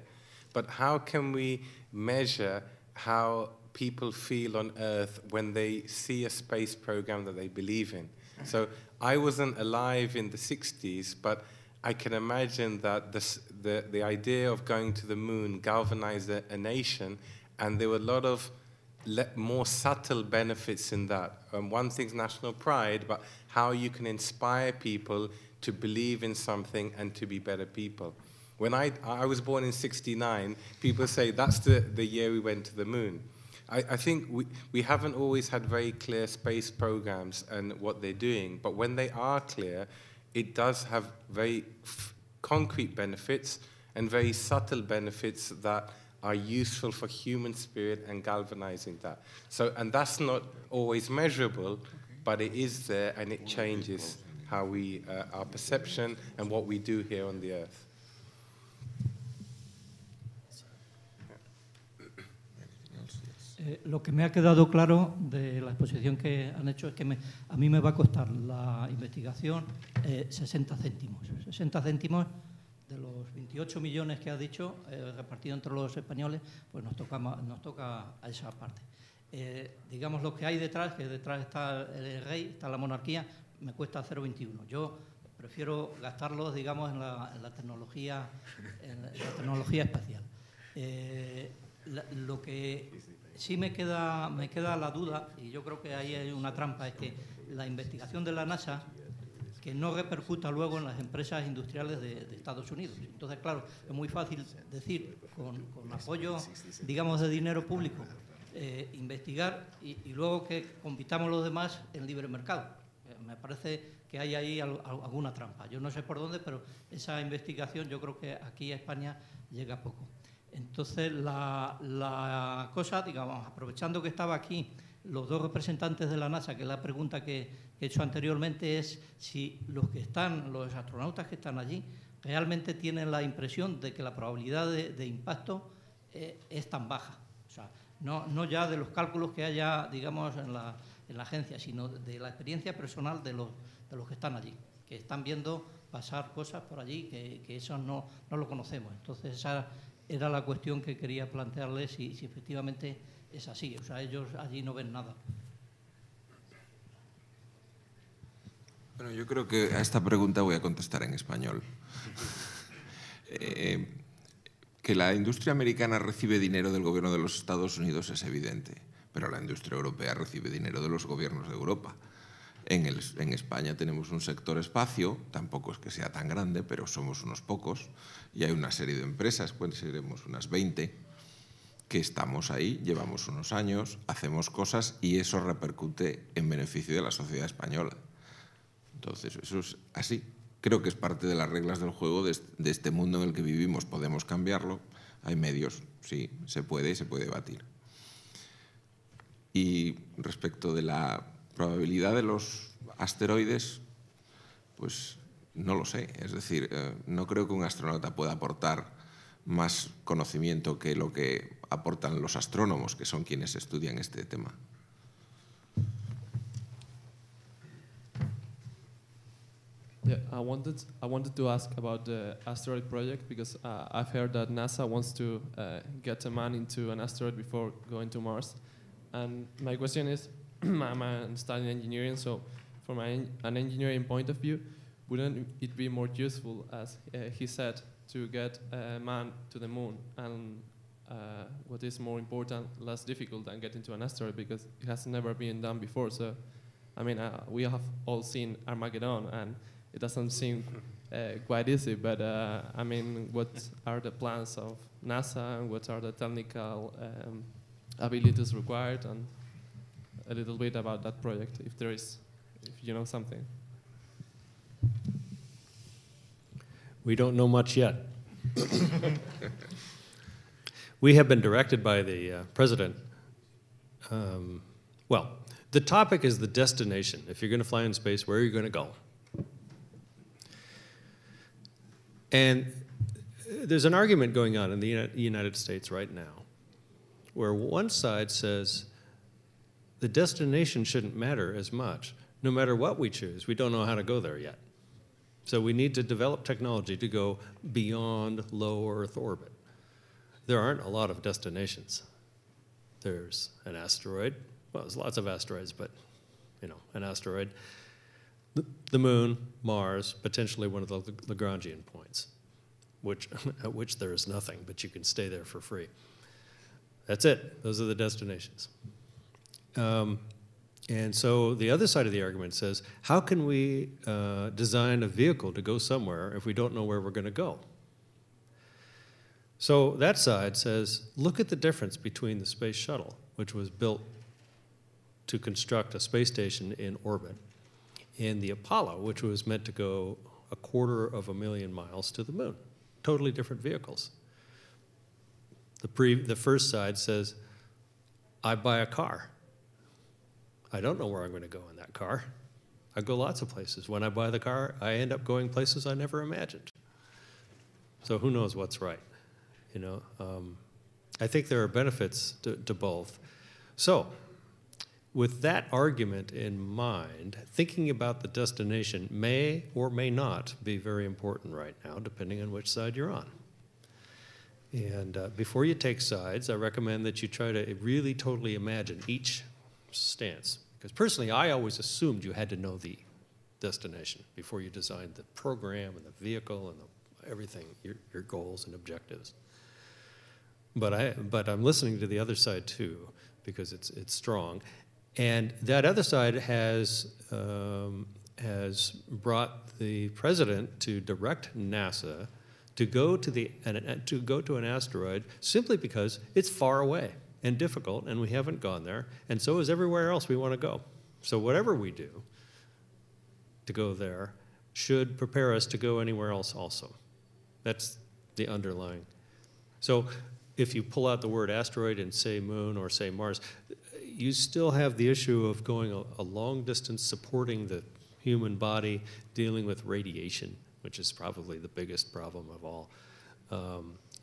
But how can we measure how people feel on Earth when they see a space program that they believe in? So I wasn't alive in the 60s, but I can imagine that the idea of going to the moon galvanized a nation, and there were a lot of more subtle benefits in that. One thing's national pride, but how you can inspire people to believe in something and to be better people. When I was born in '69, people say that's the year we went to the moon. I think we haven't always had very clear space programs and what they're doing, but when they are clear, it does have very concrete benefits and very subtle benefits that are useful for human spirit and galvanizing that. So, and that's not always measurable, but it is there and it changes how we, our perception and what we do here on the Earth. Lo que me ha quedado claro de la exposición que han hecho es que a mí me va a costar la investigación 60 céntimos. 60 céntimos de los 28 millones que ha dicho, repartido entre los españoles, pues nos toca a esa parte. Digamos lo que hay detrás, que detrás está el rey, está la monarquía, me cuesta 0,21. Yo prefiero gastarlos, digamos, en la tecnología espacial. Lo que sí me queda la duda, y yo creo que ahí hay una trampa, es que la investigación de la NASA que no repercuta luego en las empresas industriales de Estados Unidos. Entonces, claro, es muy fácil decir, con apoyo, digamos, de dinero público, investigar y luego que compitamos los demás en libre mercado. Me parece que hay ahí alguna trampa. Yo no sé por dónde, pero esa investigación yo creo que aquí a España llega poco. Entonces, la cosa, digamos, aprovechando que estaba aquí los dos representantes de la NASA, que es la pregunta que he hecho anteriormente, es si los astronautas que están allí realmente tienen la impresión de que la probabilidad de impacto es tan baja. O sea, no ya de los cálculos que haya, digamos, en la agencia, sino de la experiencia personal de los que están allí, que están viendo pasar cosas por allí que eso no lo conocemos. Entonces, esa era la cuestión que quería plantearles, si efectivamente es así. O sea, ellos allí no ven nada. Bueno, yo creo que a esta pregunta voy a contestar en español. Que la industria americana recibe dinero del gobierno de los Estados Unidos es evidente, pero la industria europea recibe dinero de los gobiernos de Europa. En España tenemos un sector espacio, tampoco es que sea tan grande, pero somos unos pocos, y hay una serie de empresas, pues seremos unas 20, que estamos ahí, llevamos unos años, hacemos cosas y eso repercute en beneficio de la sociedad española. Entonces, eso es así. Creo que es parte de las reglas del juego de este mundo en el que vivimos. Podemos cambiarlo, hay medios, sí, se puede debatir. Y respecto de la probabilidad de los asteroides, pues no lo sé. Es decir, no creo que un astronauta pueda aportar más conocimiento que lo que aportan los astrónomos, que son quienes estudian este tema. Yeah, I wanted to ask about the asteroid project because I've heard that NASA wants to get a man into an asteroid before going to Mars. And my question is, I'm studying engineering, so from an engineering point of view, wouldn't it be more useful, as he said, to get a man to the moon? And what is more important, less difficult than getting to an asteroid, because it has never been done before. So, I mean, we have all seen Armageddon, and it doesn't seem quite easy, but I mean, what are the plans of NASA, and what are the technical abilities required, and a little bit about that project, if you know something. We don't know much yet. We have been directed by the president. Well, the topic is the destination. If you're going to fly in space, where are you going to go? And there's an argument going on in the United States right now where one side says the destination shouldn't matter as much. No matter what we choose, we don't know how to go there yet. So we need to develop technology to go beyond low Earth orbit. There aren't a lot of destinations. There's an asteroid. Well, there's lots of asteroids, but, you know, an asteroid. The moon, Mars, potentially one of the Lagrangian points, at which there is nothing, but you can stay there for free. That's it. Those are the destinations. And so the other side of the argument says, how can we design a vehicle to go somewhere if we don't know where we're going to go? So that side says, look at the difference between the space shuttle, which was built to construct a space station in orbit, and the Apollo, which was meant to go 250,000 miles to the moon. Totally different vehicles. The first side says, I buy a car. I don't know where I'm going to go in that car. I go lots of places. When I buy the car, I end up going places I never imagined. So who knows what's right? You know, I think there are benefits to both. So with that argument in mind, thinking about the destination may or may not be very important right now, depending on which side you're on. And before you take sides, I recommend that you try to really totally imagine each stance. Because personally, I always assumed you had to know the destination before you designed the program and the vehicle and everything, your goals and objectives. But I'm listening to the other side too, because it's strong. And that other side has brought the president to direct NASA to go to an asteroid simply because it's far away and difficult, and we haven't gone there, and so is everywhere else we want to go. So whatever we do to go there should prepare us to go anywhere else also. That's the underlying. So if you pull out the word asteroid and say moon or say Mars, you still have the issue of going a long distance supporting the human body, dealing with radiation, which is probably the biggest problem of all,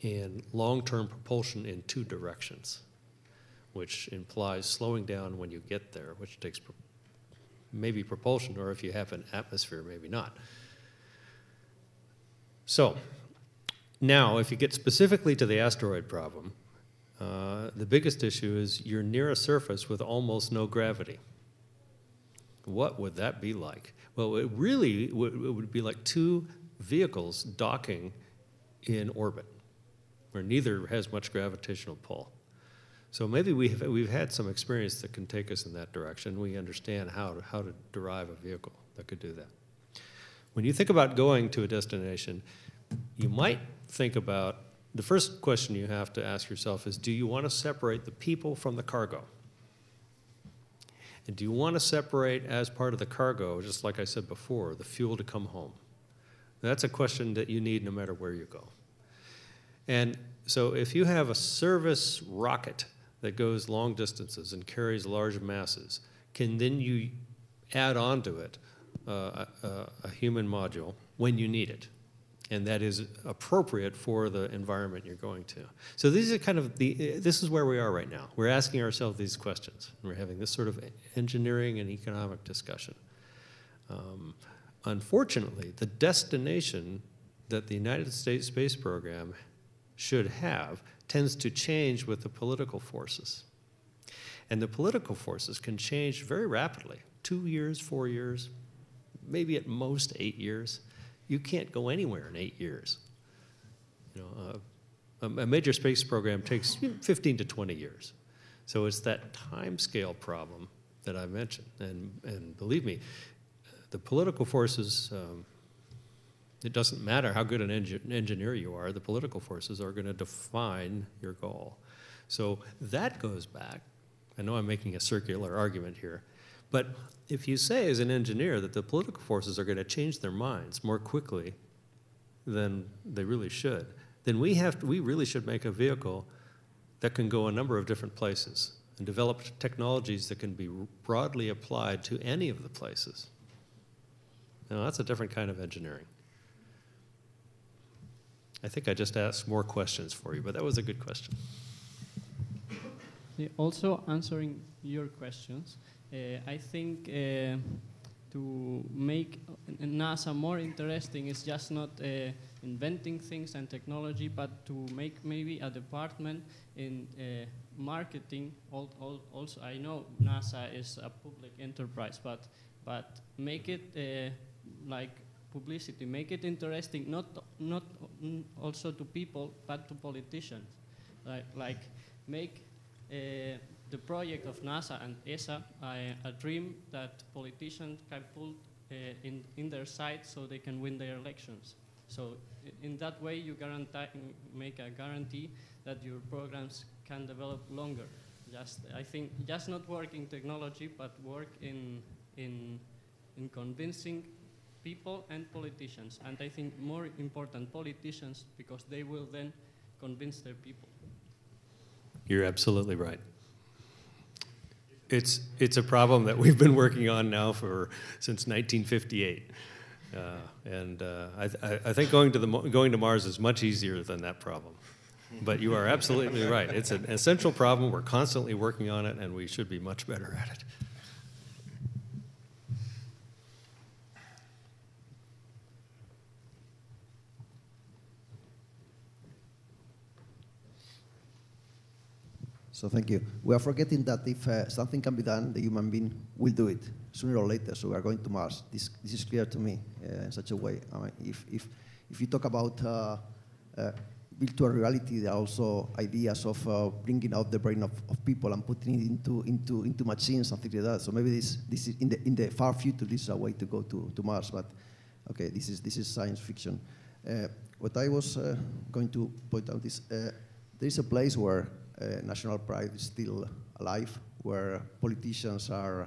and long-term propulsion in two directions, which implies slowing down when you get there, which takes maybe propulsion, or if you have an atmosphere, maybe not. So now, if you get specifically to the asteroid problem, the biggest issue is you're near a surface with almost no gravity. What would that be like? Well, it would be like two vehicles docking in orbit, where neither has much gravitational pull. So maybe we've had some experience that can take us in that direction. We understand how to derive a vehicle that could do that. When you think about going to a destination, you might think about, the first question you have to ask yourself is, do you want to separate the people from the cargo? And do you want to separate, as part of the cargo, just like I said before, the fuel to come home? That's a question that you need no matter where you go. And so if you have a service rocket that goes long distances and carries large masses, can then you add onto it a human module when you need it? And that is appropriate for the environment you're going to. So these are kind of this is where we are right now. We're asking ourselves these questions. We're having this sort of engineering and economic discussion. unfortunately, the destination that the United States space program should have tends to change with the political forces. And the political forces can change very rapidly, 2 years, 4 years, maybe at most 8 years. You can't go anywhere in 8 years. You know, a major space program takes 15 to 20 years. So it's that time scale problem that I mentioned. And believe me, the political forces, it doesn't matter how good an engineer you are, the political forces are going to define your goal. So that goes back. I know I'm making a circular argument here, but if you say as an engineer that the political forces are going to change their minds more quickly than they really should, then we really should make a vehicle that can go a number of different places and develop technologies that can be broadly applied to any of the places. Now, that's a different kind of engineering. I think I just asked more questions for you, but that was a good question. Also answering your questions, I think to make NASA more interesting is just not inventing things and technology, but to make maybe a department in marketing. Also, I know NASA is a public enterprise, but make it like publicity, make it interesting, not also to people, but to politicians. Like make the project of NASA and ESA a dream that politicians can put in their side so they can win their elections. So in that way, you make a guarantee that your programs can develop longer. I think just not work in technology, but work in convincing people and politicians. And I think more important, politicians, because they will then convince their people. You're absolutely right. It's a problem that we've been working on now since 1958. I think going to Mars is much easier than that problem. But you are absolutely right. It's an essential problem. We're constantly working on it, and we should be much better at it. So thank you. We are forgetting that if something can be done, the human being will do it sooner or later. So we are going to Mars. This is clear to me in such a way. I mean, if you talk about virtual reality, there are also ideas of bringing out the brain of people and putting it into machines and things like that. So maybe this is in the far future. This is a way to go to Mars. But okay, this is science fiction. What I was going to point out is there is a place where national pride is still alive, where politicians or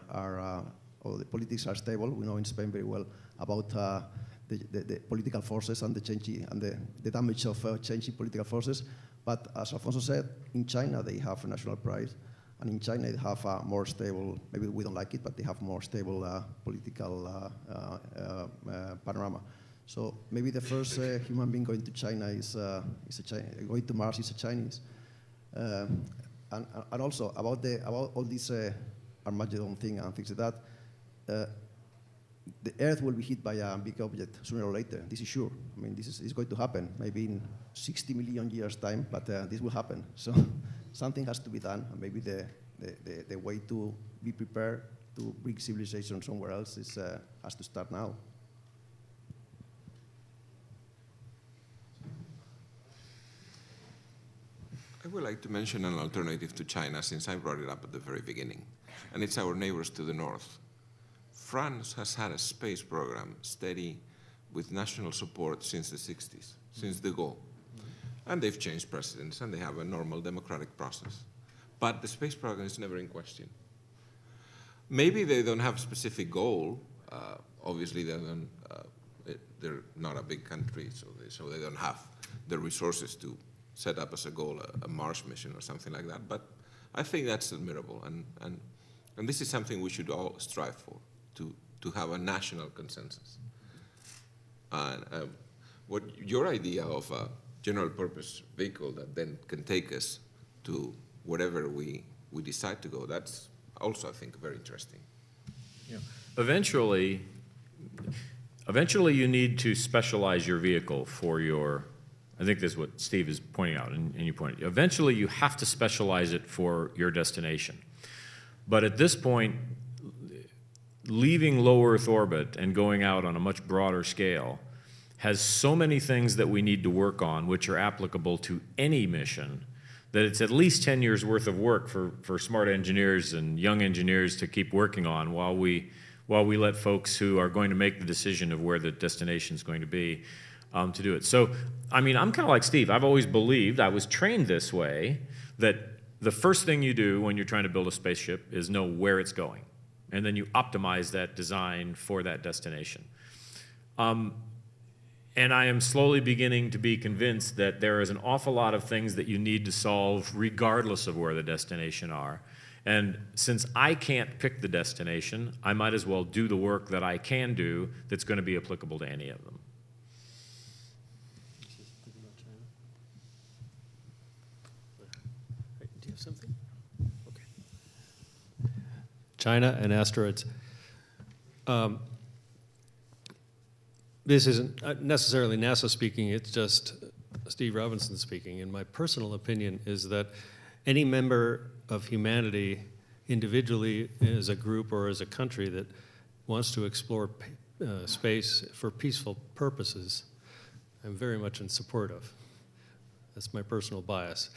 the politics are stable. We know in Spain very well about the political forces and the changing and the damage of changing political forces. But as Alfonso said, in China they have national pride, and in China they have a more stable. Maybe we don't like it, but they have more stable political panorama. So maybe the first human being going to China going to Mars is a Chinese. And also about all this Armageddon thing and things like that, the Earth will be hit by a big object sooner or later. This is sure. I mean, this is going to happen, maybe in 60 million years' time, but this will happen. So something has to be done, and maybe the way to be prepared to bring civilization somewhere else has to start now. I would like to mention an alternative to China, since I brought it up at the very beginning, and it's our neighbors to the north. France has had a space program steady with national support since the 60s, since de Gaulle. And they've changed presidents, and they have a normal democratic process. But the space program is never in question. Maybe they don't have a specific goal. Obviously, they're not a big country, so they don't have the resources to set up as a goal a Mars mission or something like that. But I think that's admirable, and this is something we should all strive for, to have a national consensus. And what your idea of a general purpose vehicle that then can take us to wherever we decide to go, that's also, I think, very interesting. Yeah. Eventually, eventually you need to specialize your vehicle for your, I think that's what Steve is pointing out, and you pointed. Eventually you have to specialize it for your destination. But at this point, leaving low Earth orbit and going out on a much broader scale has so many things that we need to work on which are applicable to any mission that it's at least 10 years worth of work for smart engineers and young engineers to keep working on while we let folks who are going to make the decision of where the destination is going to be to do it. So, I mean, I'm kind of like Steve. I've always believed, I was trained this way, that the first thing you do when you're trying to build a spaceship is know where it's going. And then you optimize that design for that destination. And I am slowly beginning to be convinced that there is an awful lot of things that you need to solve regardless of where the destination are. And since I can't pick the destination, I might as well do the work that I can do that's going to be applicable to any of them. Do you have something? Okay. China and asteroids. This isn't necessarily NASA speaking, it's just Steve Robinson speaking. And my personal opinion is that any member of humanity, individually, as a group or as a country that wants to explore space for peaceful purposes, I'm very much in support of. That's my personal bias.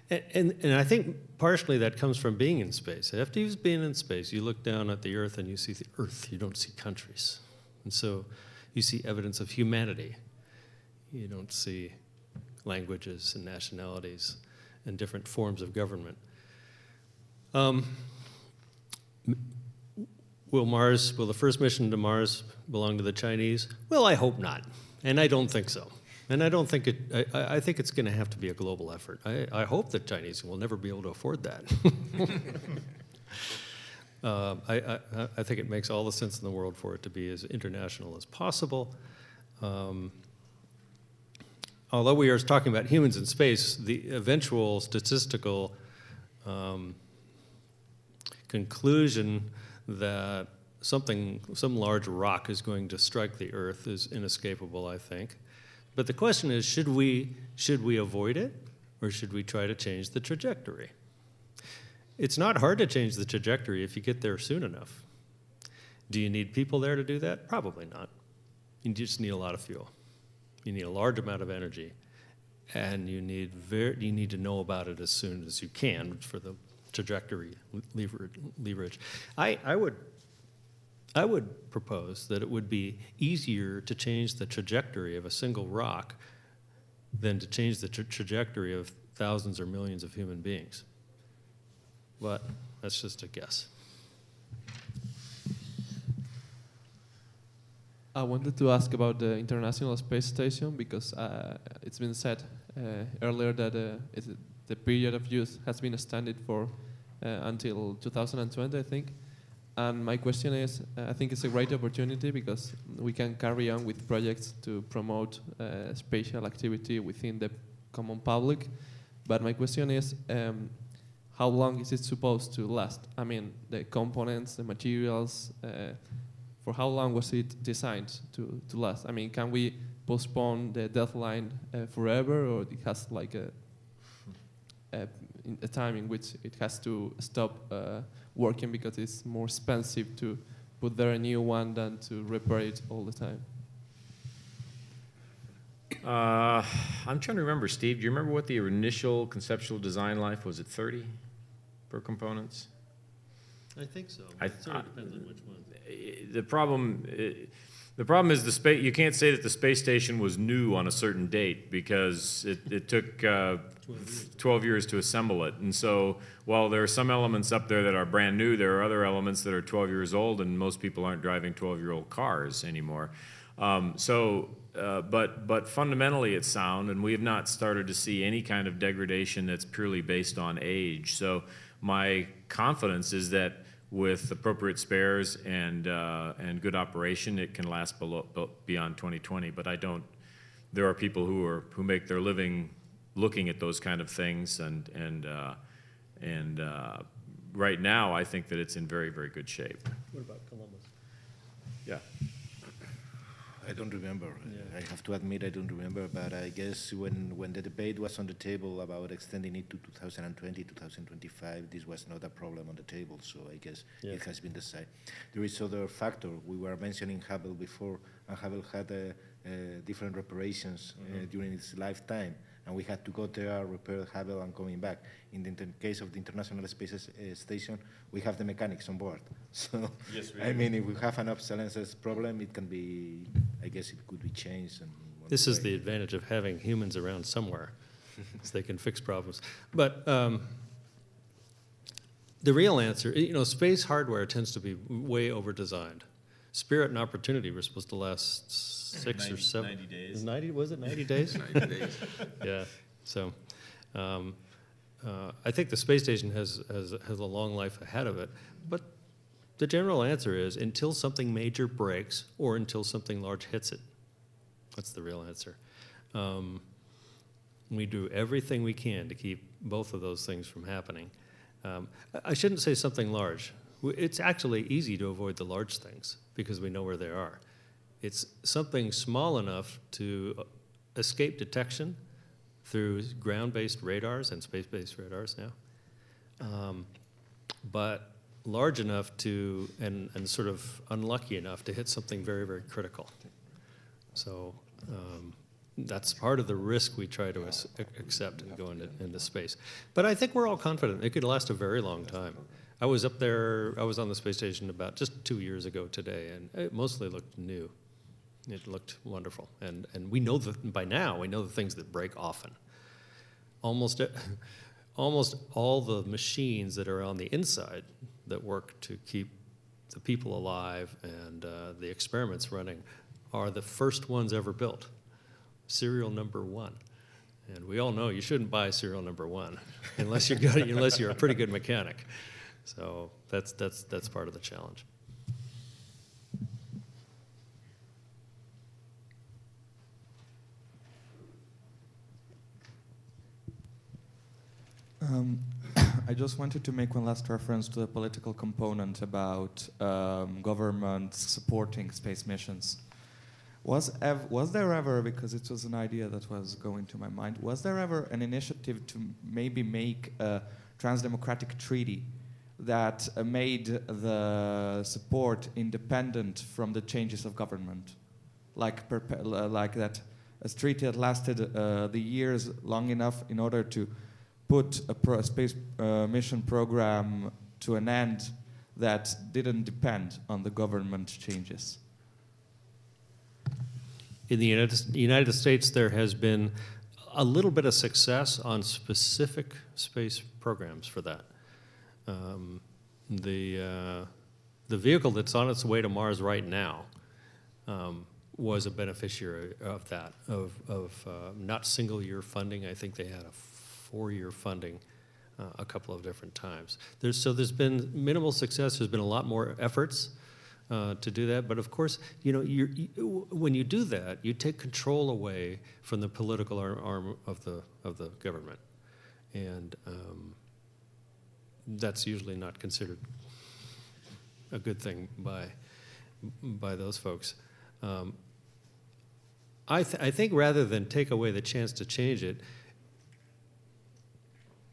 And I think partially that comes from being in space. After you've been in space, you look down at the Earth and you see the Earth, you don't see countries. And so you see evidence of humanity. You don't see languages and nationalities and different forms of government. Will the first mission to Mars belong to the Chinese? Well, I hope not, and I don't think so. And I don't think I think it's going to have to be a global effort. I hope the Chinese will never be able to afford that. I think it makes all the sense in the world for it to be as international as possible. Although we are talking about humans in space, the eventual statistical conclusion that some large rock is going to strike the Earth is inescapable, I think. But the question is, should we avoid it, or should we try to change the trajectory? It's not hard to change the trajectory if you get there soon enough. Do you need people there to do that? Probably not. You just need a lot of fuel. You need a large amount of energy, and you need to know about it as soon as you can for the trajectory leverage. I would propose that it would be easier to change the trajectory of a single rock than to change the trajectory of thousands or millions of human beings. But that's just a guess. I wanted to ask about the International Space Station because it's been said earlier that the period of use has been extended for until 2020, I think. And my question is, I think it's a great opportunity because we can carry on with projects to promote spatial activity within the common public. But my question is, how long is it supposed to last? I mean, the components, the materials, for how long was it designed to last? I mean, can we postpone the deadline forever, or it has like a time in which it has to stop working because it's more expensive to put there a new one than to repair it all the time? I'm trying to remember, Steve. Do you remember what the initial conceptual design life was? It 30 per components? I think so. It sort of depends on which one. The problem is the space. You can't say that the space station was new on a certain date because it took 12 years to assemble it. And so while there are some elements up there that are brand new, there are other elements that are 12 years old, and most people aren't driving 12-year-old cars anymore. But fundamentally it's sound, and we have not started to see any kind of degradation that's purely based on age. So my confidence is that with appropriate spares and good operation, it can last beyond 2020. But I don't. There are people who make their living looking at those kind of things, and right now I think that it's in very, very good shape. What about Columbus? Yeah. I don't remember. I have to admit I don't remember, but I guess when the debate was on the table about extending it to 2020, 2025, this was not a problem on the table, so I guess it has been decided. There is other factor. We were mentioning Hubble before, and Hubble had different reparations during its lifetime, and we had to go there, repair Hubble, and coming back. In the case of the International Space Station, we have the mechanics on board. So, I mean, if we have an obsolescence problem, it can be, I guess it could be changed. This is the advantage of having humans around somewhere, so they can fix problems. But the real answer, you know, space hardware tends to be way over-designed. Spirit and Opportunity were supposed to last 6 or 7. 90 days. 90, was it 90 days? 90 days. Yeah. So I think the space station has a long life ahead of it. But the general answer is until something major breaks or until something large hits it. That's the real answer. We do everything we can to keep both of those things from happening. I shouldn't say something large. It's actually easy to avoid the large things because we know where they are. It's something small enough to escape detection through ground-based radars and space-based radars now, but large enough to, and sort of unlucky enough to hit something very, very critical. So that's part of the risk we try to accept and go into space. But I think we're all confident it could last a very long time. I was up there, I was on the space station about just 2 years ago today, and it mostly looked new. It looked wonderful. And we know that by now, we know the things that break often. Almost all the machines that are on the inside that work to keep the people alive and the experiments running are the first ones ever built. Serial number 1. And we all know you shouldn't buy serial number 1 unless you're a pretty good mechanic. So that's part of the challenge. I just wanted to make one last reference to the political component about governments supporting space missions. Was there ever, because it was an idea that was going to my mind, was there ever an initiative to maybe make a transdemocratic treaty that made the support independent from the changes of government? Like that, a treaty that lasted the years long enough in order to put a space mission program to an end that didn't depend on the government changes. In the United States, there has been a little bit of success on specific space programs for that. The vehicle that's on its way to Mars right now was a beneficiary of that, of not single-year funding. I think they had a 4-year funding a couple of different times. There's been minimal success. There's been a lot more efforts to do that. But of course, you know, when you do that, you take control away from the political arm of the government, and that's usually not considered a good thing by those folks. I think rather than take away the chance to change it,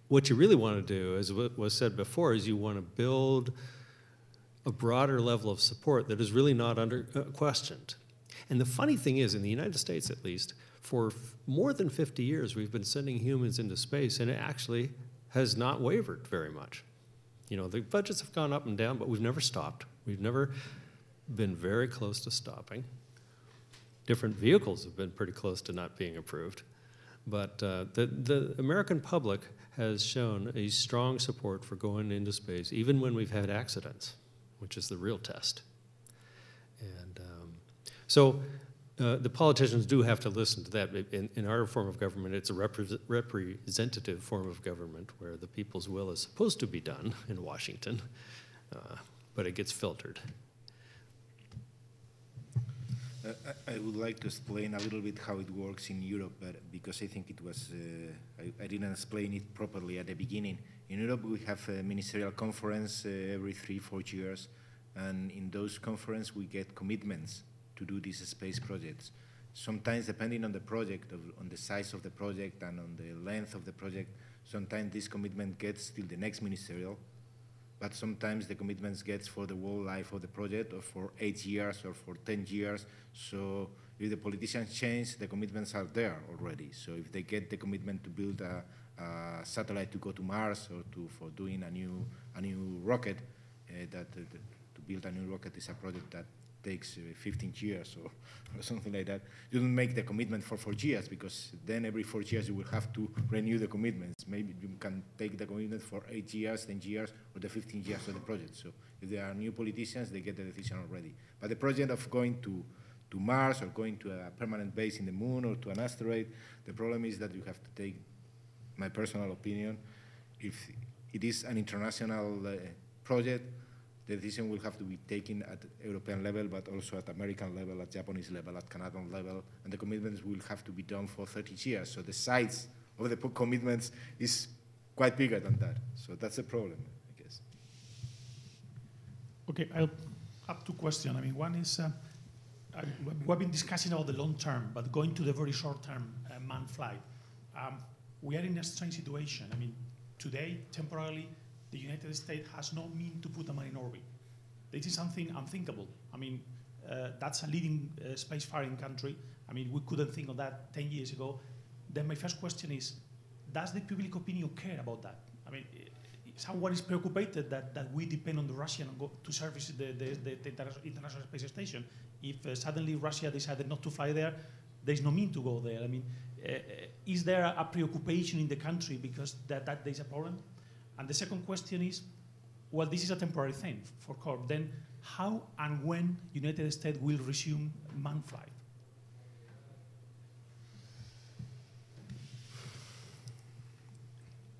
what you really want to do, as was said before, is you want to build a broader level of support that is really not questioned. And the funny thing is, in the United States at least, for more than 50 years, we've been sending humans into space, and it actually has not wavered very much. You know, the budgets have gone up and down, but we've never stopped. We've never been very close to stopping. Different vehicles have been pretty close to not being approved. But the American public has shown a strong support for going into space, even when we've had accidents, which is the real test. And so the politicians do have to listen to that. In our form of government, it's a representative form of government where the people's will is supposed to be done in Washington, but it gets filtered. I would like to explain a little bit how it works in Europe, but because I think it was, I didn't explain it properly at the beginning. In Europe, we have a ministerial conference every 3-4 years, and in those conferences, we get commitments to do these space projects. Sometimes, depending on the project, on the size of the project and on the length of the project, sometimes this commitment gets till the next ministerial, but sometimes the commitments gets for the whole life of the project, or for 8 years, or for 10 years. So if the politicians change, the commitments are there already. So if they get the commitment to build a satellite to go to Mars, or for doing a new rocket, to build a new rocket is a project that takes 15 years or something like that. You don't make the commitment for 4 years, because then every 4 years you will have to renew the commitments. Maybe you can take the commitment for 8 years, 10 years, or the 15 years of the project. So if there are new politicians, they get the decision already. But the project of going to Mars, or going to a permanent base in the moon, or to an asteroid, the problem is that you have to take, my personal opinion, if it is an international project, the decision will have to be taken at European level, but also at American level, at Japanese level, at Canadian level, and the commitments will have to be done for 30 years. So the size of the commitments is quite bigger than that. So that's a problem, I guess. Okay, I'll have 2 questions. I mean, one is, we've been discussing about the long term, but going to the very short term, manned flight. We are in a strange situation. I mean, today, temporarily, the United States has no means to put a man in orbit. This is something unthinkable. I mean, that's a leading spacefaring country. I mean, we couldn't think of that 10 years ago. Then my first question is, does the public opinion care about that? I mean, someone is preoccupied that we depend on the Russian to service the International Space Station. If suddenly Russia decided not to fly there, there's no means to go there. I mean, is there a preoccupation in the country because that there's a problem? And the second question is, well, this is a temporary thing for Corp. Then how and when United States will resume manned flight?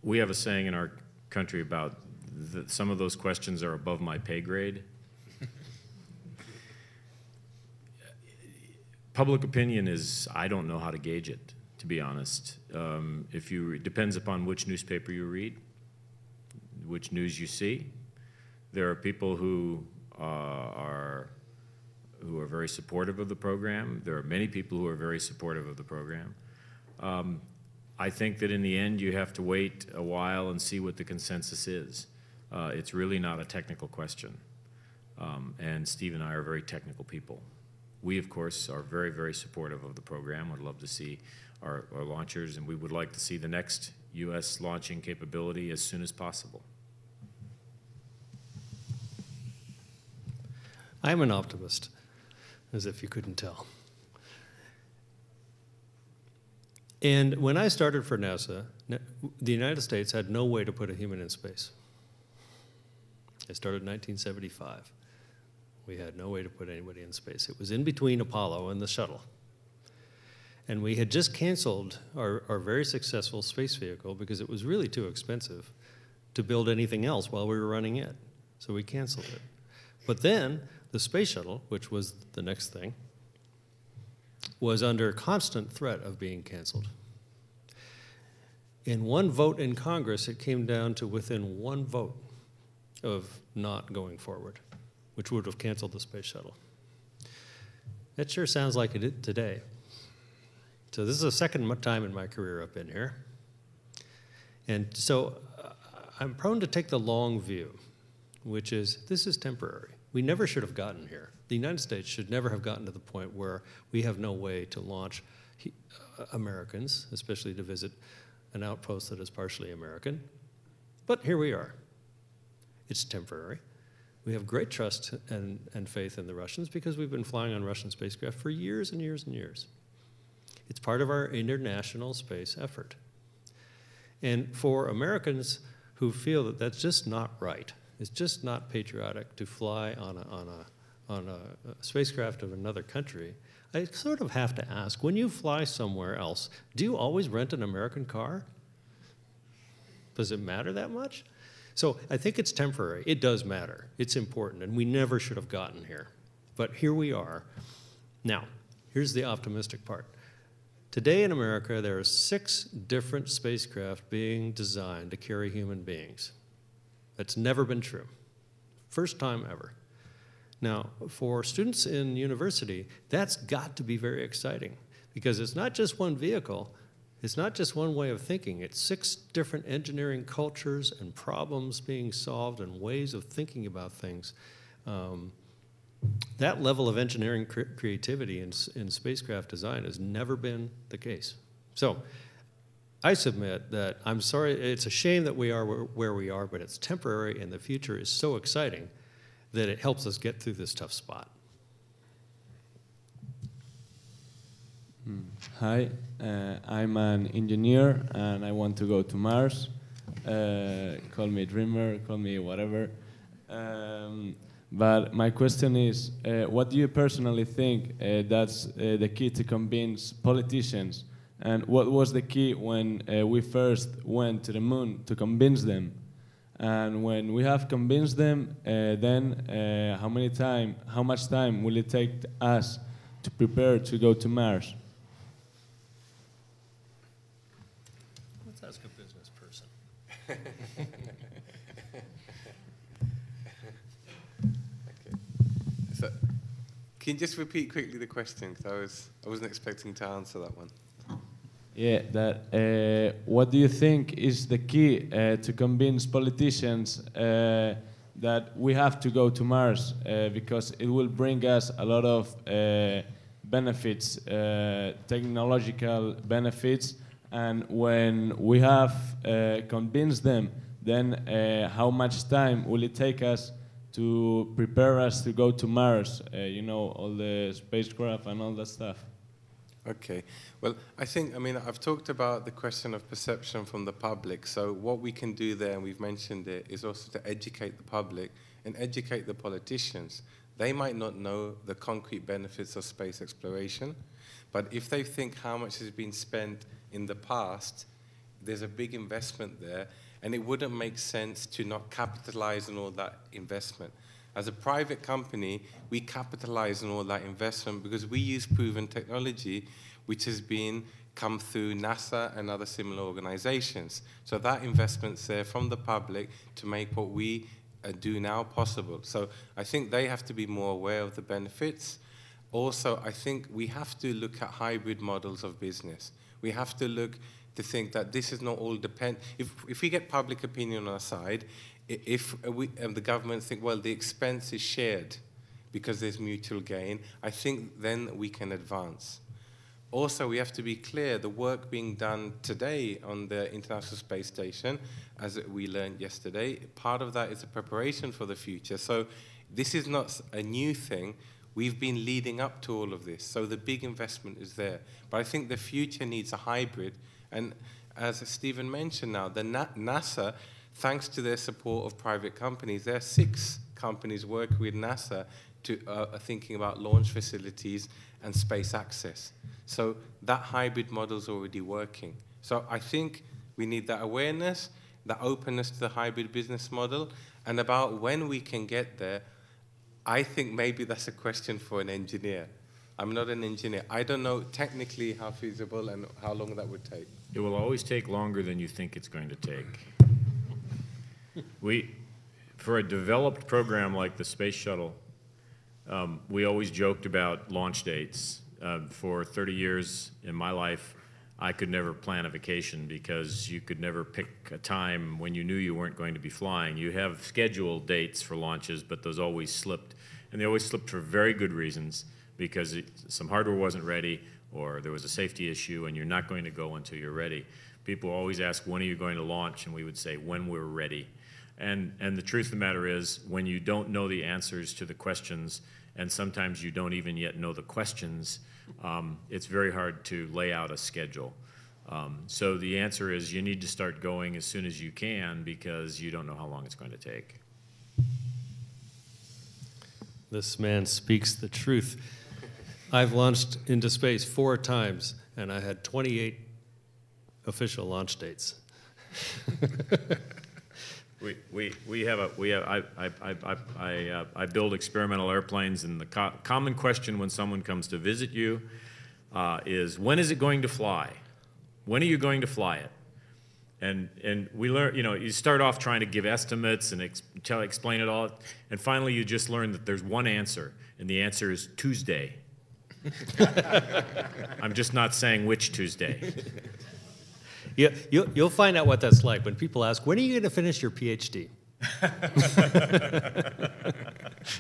We have a saying in our country about some of those questions are above my pay grade. Public opinion is, I don't know how to gauge it, to be honest. It depends upon which newspaper you read, which news you see. There are people who are very supportive of the program. There are many people who are very supportive of the program. I think that in the end you have to wait a while and see what the consensus is. It's really not a technical question. And Steve and I are very technical people. We, of course, are very, very supportive of the program. Would love to see our launchers, and we would like to see the next U.S. launching capability as soon as possible. I'm an optimist, as if you couldn't tell. And when I started for NASA, the United States had no way to put a human in space. I started in 1975. We had no way to put anybody in space. It was in between Apollo and the shuttle. And we had just canceled our very successful space vehicle because it was really too expensive to build anything else while we were running it. So we canceled it. But then the space shuttle, which was the next thing, was under constant threat of being canceled. In one vote in Congress, it came down to within one vote of not going forward, which would have canceled the space shuttle. That sure sounds like it did today. So this is the second time in my career I've been here. And so I'm prone to take the long view, which is this is temporary. We never should have gotten here. The United States should never have gotten to the point where we have no way to launch Americans, especially to visit an outpost that is partially American. But here we are. It's temporary. We have great trust and faith in the Russians because we've been flying on Russian spacecraft for years and years and years. It's part of our international space effort. And for Americans who feel that that's just not right, it's just not patriotic to fly on a spacecraft of another country, I sort of have to ask, when you fly somewhere else, do you always rent an American car? Does it matter that much? So I think it's temporary. It does matter. It's important, and we never should have gotten here. But here we are. Now, here's the optimistic part. Today in America, there are 6 different spacecraft being designed to carry human beings. That's never been true. First time ever. Now, for students in university, that's got to be very exciting because it's not just one vehicle, it's not just one way of thinking, it's 6 different engineering cultures and problems being solved and ways of thinking about things. That level of engineering creativity in spacecraft design has never been the case. So I submit that I'm sorry, it's a shame that we are where we are, but it's temporary and the future is so exciting that it helps us get through this tough spot. Hi, I'm an engineer and I want to go to Mars. Call me dreamer, call me whatever. But my question is, what do you personally think that's the key to convince politicians? And what was the key when we first went to the moon to convince them? And when we have convinced them, then how much time will it take us to prepare to go to Mars? Let's ask a business person. Okay. So, can you just repeat quickly the question? Because I wasn't expecting to answer that one. Yeah, that. What do you think is the key to convince politicians that we have to go to Mars because it will bring us a lot of benefits, technological benefits, and when we have convinced them, then how much time will it take us to prepare us to go to Mars? You know, all the spacecraft and all that stuff. Okay. Well, I've talked about the question of perception from the public. So what we can do there, and we've mentioned it, is also to educate the public and educate the politicians. They might not know the concrete benefits of space exploration, but if they think how much has been spent in the past, there's a big investment there, and it wouldn't make sense to not capitalize on all that investment. As a private company, we capitalize on all that investment because we use proven technology which has come through NASA and other similar organizations. So that investment's there from the public to make what we do now possible. So I think they have to be more aware of the benefits. Also, I think we have to look at hybrid models of business. We have to look to think that this is not all if we get public opinion on our side, if the government think, well, the expense is shared because there's mutual gain, I think then we can advance. Also, we have to be clear, the work being done today on the International Space Station, as we learned yesterday, part of that is a preparation for the future. So this is not a new thing. We've been leading up to all of this. So the big investment is there. But I think the future needs a hybrid. And as Stephen mentioned now, the NASA, thanks to their support of private companies, there are 6 companies working with NASA are thinking about launch facilities and space access. So that hybrid model is already working. So I think we need that awareness, that openness to the hybrid business model, and about when we can get there, I think maybe that's a question for an engineer. I'm not an engineer. I don't know technically how feasible and how long that would take. It will always take longer than you think it's going to take. For a developed program like the Space Shuttle, we always joked about launch dates. For 30 years in my life, I could never plan a vacation because you could never pick a time when you knew you weren't going to be flying. You have scheduled dates for launches, but those always slipped. And they always slipped for very good reasons, because some hardware wasn't ready, or there was a safety issue, and you're not going to go until you're ready. People always ask, when are you going to launch? And we would say, when we're ready. And the truth of the matter is, when you don't know the answers to the questions, and sometimes you don't even yet know the questions, it's very hard to lay out a schedule. So the answer is you need to start going as soon as you can, because you don't know how long it's going to take. This man speaks the truth. I've launched into space 4 times, and I had 28 official launch dates. I build experimental airplanes, and the common question when someone comes to visit you is, when is it going to fly? When are you going to fly it? And we learn, you know, you start off trying to give estimates and explain it all, and finally you just learn that there's one answer, and the answer is Tuesday. I'm just not saying which Tuesday. Yeah, you'll find out what that's like when people ask, when are you going to finish your PhD?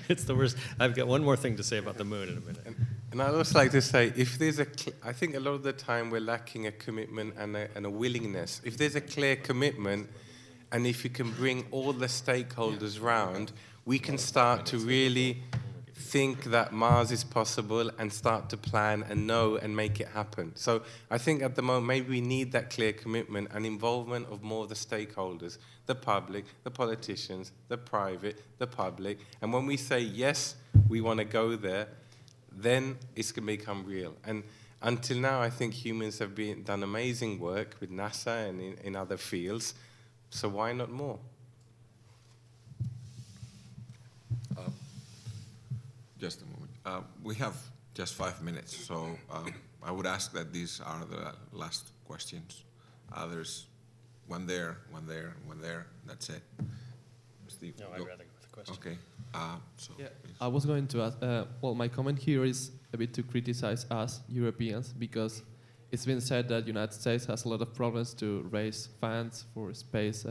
It's the worst. I've got one more thing to say about the moon in a minute. And I'd also like to say, if there's I think a lot of the time we're lacking a commitment and a willingness. If there's a clear commitment, and if you can bring all the stakeholders round, we can start to really think that Mars is possible and start to plan and know and make it happen. So I think at the moment maybe we need that clear commitment and involvement of more of the stakeholders, the public, the politicians, the private, the public. And when we say, yes, we want to go there, then it's going to become real. And until now, I think humans have done amazing work with NASA and in other fields. So why not more? Just a moment. We have just 5 minutes, so I would ask that these are the last questions. There's one there, one there, one there. That's it. Steve, no, I'd rather go with the question. Okay. So yeah, please. I was going to ask, well, my comment here is a bit to criticize us Europeans, because it's been said that the United States has a lot of problems to raise funds for space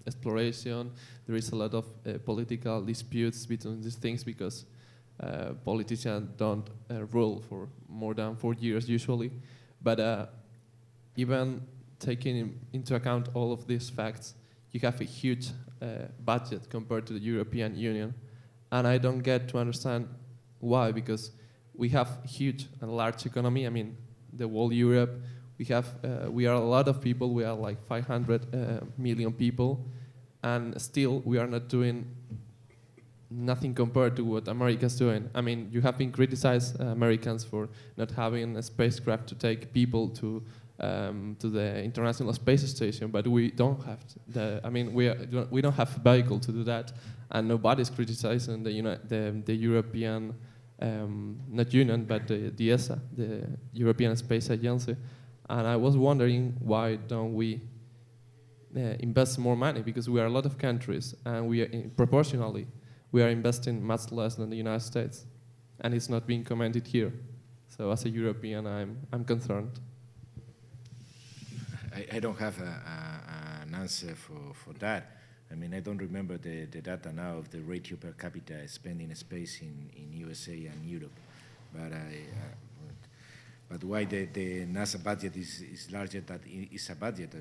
exploration. There is a lot of political disputes between these things because politicians don't rule for more than 4 years usually. But even taking into account all of these facts, you have a huge budget compared to the European Union. And I don't get to understand why, because we have huge and large economy. I mean, the whole Europe, we are a lot of people. We are like 500 million people, and still we are not doing nothing compared to what America's doing. I mean, you have been criticized Americans for not having a spacecraft to take people to the International Space Station, but we don't have we don't have a vehicle to do that, and nobody's criticizing the European, not union, but the ESA, the European Space Agency. And I was wondering, why don't we invest more money? Because we are a lot of countries, and proportionally we are investing much less than the United States, and it's not being commented here. So as a European, I'm concerned. I don't have an answer for that. I mean, I don't remember the data now of the ratio per capita spent in space in USA and Europe, but why the NASA budget is larger than ESA budget,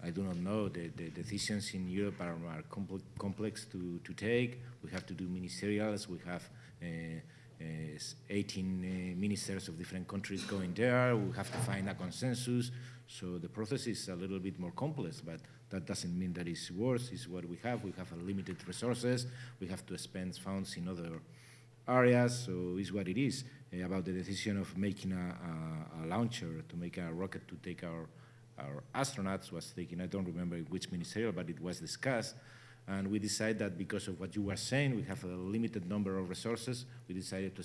I do not know. The decisions in Europe are complex to take. We have to do ministerials. We have 18 ministers of different countries going there. We have to find a consensus. So the process is a little bit more complex, but that doesn't mean that it's worse. It's what we have. We have limited resources. We have to spend funds in other areas. So it's what it is. About the decision of making a launcher, to make a rocket to take our astronauts was taken. I don't remember which ministerial, but it was discussed. And we decided that because of what you were saying, we have a limited number of resources. We decided to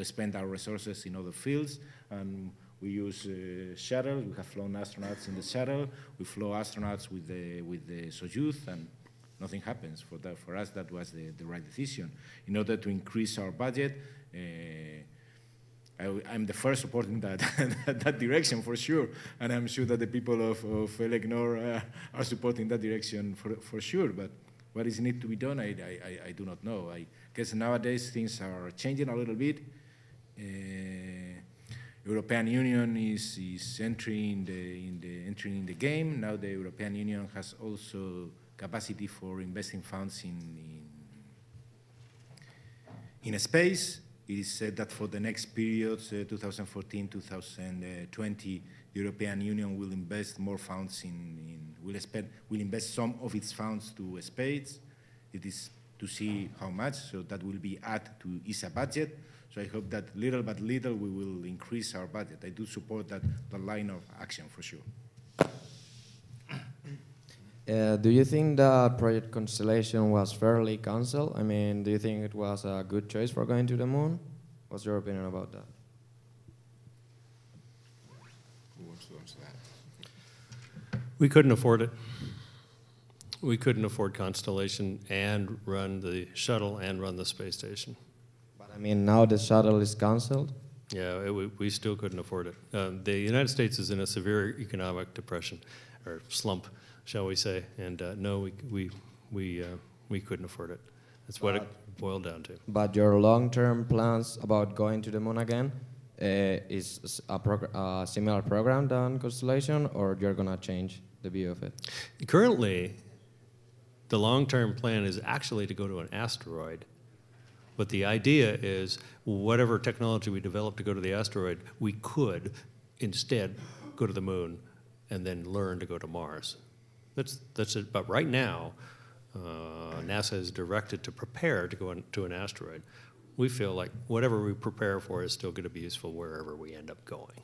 spend our resources in other fields. And we use shuttle. We have flown astronauts in the shuttle. We flew astronauts with the Soyuz, and nothing happens. For us, that was the right decision. In order to increase our budget, I'm the first supporting that direction for sure, and I'm sure that the people of Elecnor are supporting that direction for sure. But what is need to be done, I do not know. I guess nowadays things are changing a little bit. European Union is entering the game. Now the European Union has also capacity for investing funds in space. It is said that for the next period, 2014-2020, the European Union will invest more funds will invest some of its funds to space. It is to see how much, so that will be added to ESA budget. So I hope that little by little we will increase our budget. I do support that line of action for sure. Do you think the project Constellation was fairly cancelled? I mean, do you think it was a good choice for going to the moon? What's your opinion about that? Who wants to answer that? We couldn't afford it. We couldn't afford Constellation and run the shuttle and run the space station. But I mean, now the shuttle is canceled. Yeah, we still couldn't afford it. The United States is in a severe economic depression, or slump, shall we say? And no, we couldn't afford it. That's what it boiled down to. But your long-term plans about going to the moon again is a similar program than Constellation, or you're gonna change the view of it? Currently, the long-term plan is actually to go to an asteroid. But the idea is whatever technology we develop to go to the asteroid, we could instead go to the moon and then learn to go to Mars. That's it. But right now, NASA is directed to prepare to go to an asteroid. We feel like whatever we prepare for is still going to be useful wherever we end up going.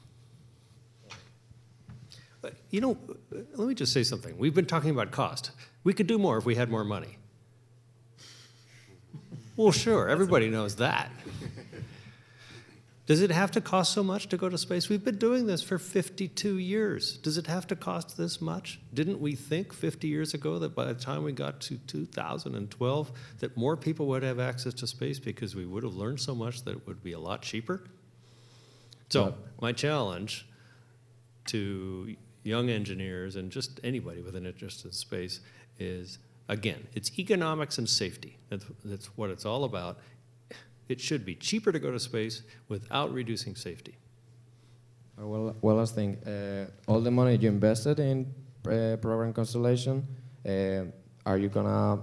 But, you know, let me just say something. We've been talking about cost. We could do more if we had more money. Well, sure, everybody knows that. Does it have to cost so much to go to space? We've been doing this for 52 years. Does it have to cost this much? Didn't we think 50 years ago that by the time we got to 2012 that more people would have access to space because we would have learned so much that it would be a lot cheaper? So my challenge to young engineers and just anybody with an interest in space is, again, it's economics and safety. That's what it's all about. It should be cheaper to go to space without reducing safety. Well, last thing, all the money you invested in program Constellation, are you gonna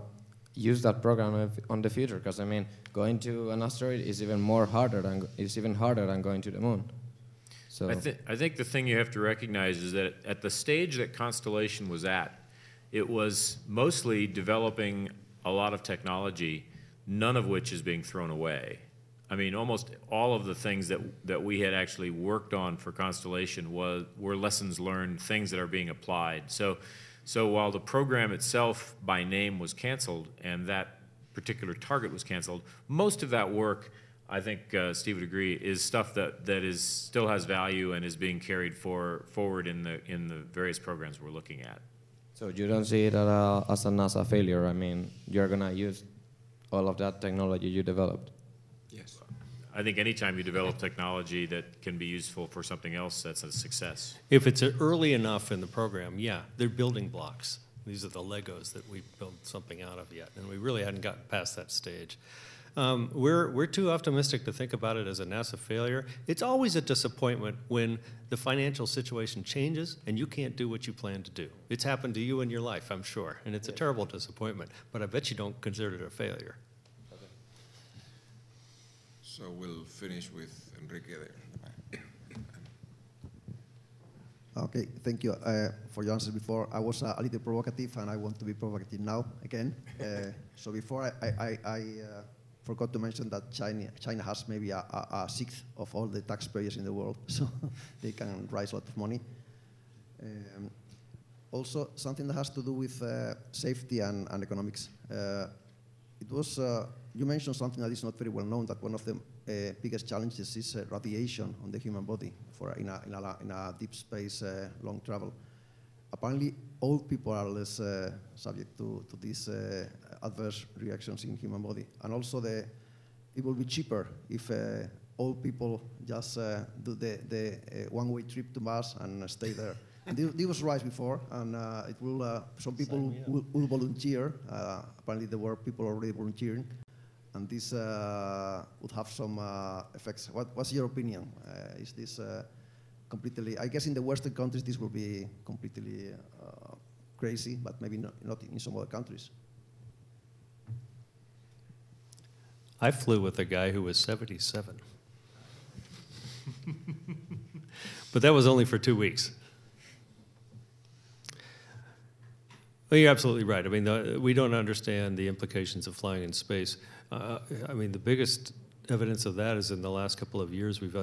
use that program on the future? Because I mean, going to an asteroid is even harder than going to the moon. So I think the thing you have to recognize is that at the stage that Constellation was at, it was mostly developing a lot of technology, none of which is being thrown away. I mean, almost all of the things that we had actually worked on for Constellation were lessons learned, things that are being applied. So while the program itself by name was canceled and that particular target was canceled, most of that work, I think Steve would agree, is stuff that still has value and is being carried forward in the various programs we're looking at. So you don't see it as a NASA failure? I mean, you're going to use all of that technology you developed? Yes. I think anytime you develop technology that can be useful for something else, that's a success. If it's early enough in the program, yeah, they're building blocks. These are the Legos that we built something out of yet, and we really hadn't gotten past that stage. We're too optimistic to think about it as a NASA failure. It's always a disappointment when the financial situation changes and you can't do what you plan to do. It's happened to you in your life, I'm sure, and it's a terrible disappointment, but I bet you don't consider it a failure. Okay. So we'll finish with Enrique there. Okay, thank you for your answer before. I was a little provocative, and I want to be provocative now again. So before I forgot to mention that China has maybe a sixth of all the taxpayers in the world, so they can raise a lot of money. Also, something that has to do with safety and economics. It was, you mentioned something that is not very well known, that one of the biggest challenges is radiation on the human body in a deep space long travel. Apparently, old people are less subject to these adverse reactions in human body. And also, it will be cheaper if old people just do the one-way trip to Mars and stay there. This was right before, and it will. Some people will volunteer. Apparently, there were people already volunteering, and this would have some effects. What's your opinion? Is this completely? I guess in the Western countries this will be completely crazy, but maybe not in some other countries. I flew with a guy who was 77. But that was only for 2 weeks. Well, you're absolutely right. I mean, we don't understand the implications of flying in space. I mean, the biggest evidence of that is in the last couple of years we've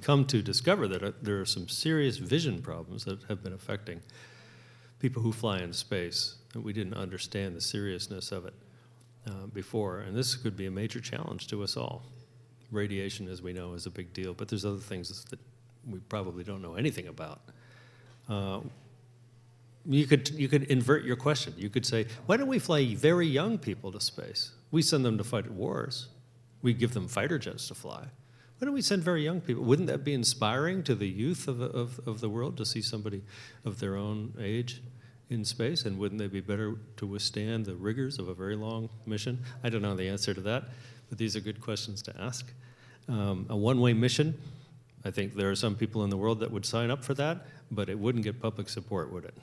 come to discover that there are some serious vision problems that have been affecting people who fly in space. We didn't understand the seriousness of it before, and this could be a major challenge to us all. Radiation, as we know, is a big deal, but there's other things that we probably don't know anything about. You could invert your question. You could say, why don't we fly very young people to space? We send them to fight wars. We give them fighter jets to fly. Why don't we send very young people? Wouldn't that be inspiring to the youth of the world to see somebody of their own age in space? And wouldn't they be better to withstand the rigors of a very long mission? I don't know the answer to that, but these are good questions to ask. A one-way mission, I think there are some people in the world that would sign up for that, but it wouldn't get public support, would it?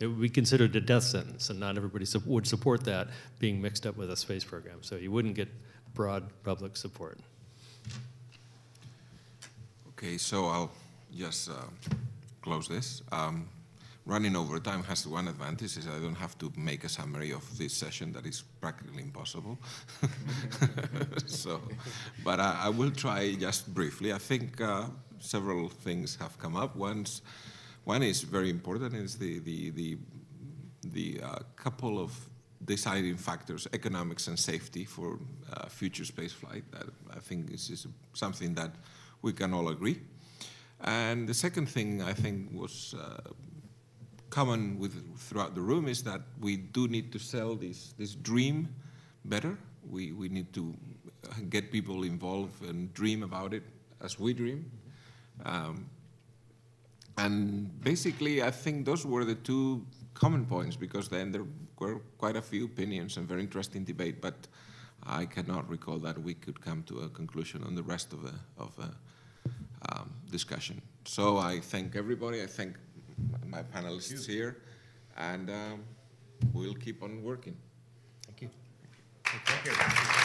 It would be considered a death sentence, and not everybody would support that being mixed up with a space program. So you wouldn't get broad public support. Okay, so I'll just close this. Running over time has one advantage, is I don't have to make a summary of this session. That is practically impossible. So, but I will try just briefly. I think several things have come up. One is very important, is the couple of deciding factors, economics and safety for future spaceflight. That I think is something that we can all agree. And the second thing I think was common throughout the room is that we do need to sell this dream better. We need to get people involved and dream about it as we dream. And basically, I think those were the two common points, because then there were quite a few opinions and very interesting debate, but I cannot recall that we could come to a conclusion on the rest of the discussion. So I thank everybody. I thank my panelists here, and we'll keep on working. Thank you. Thank you.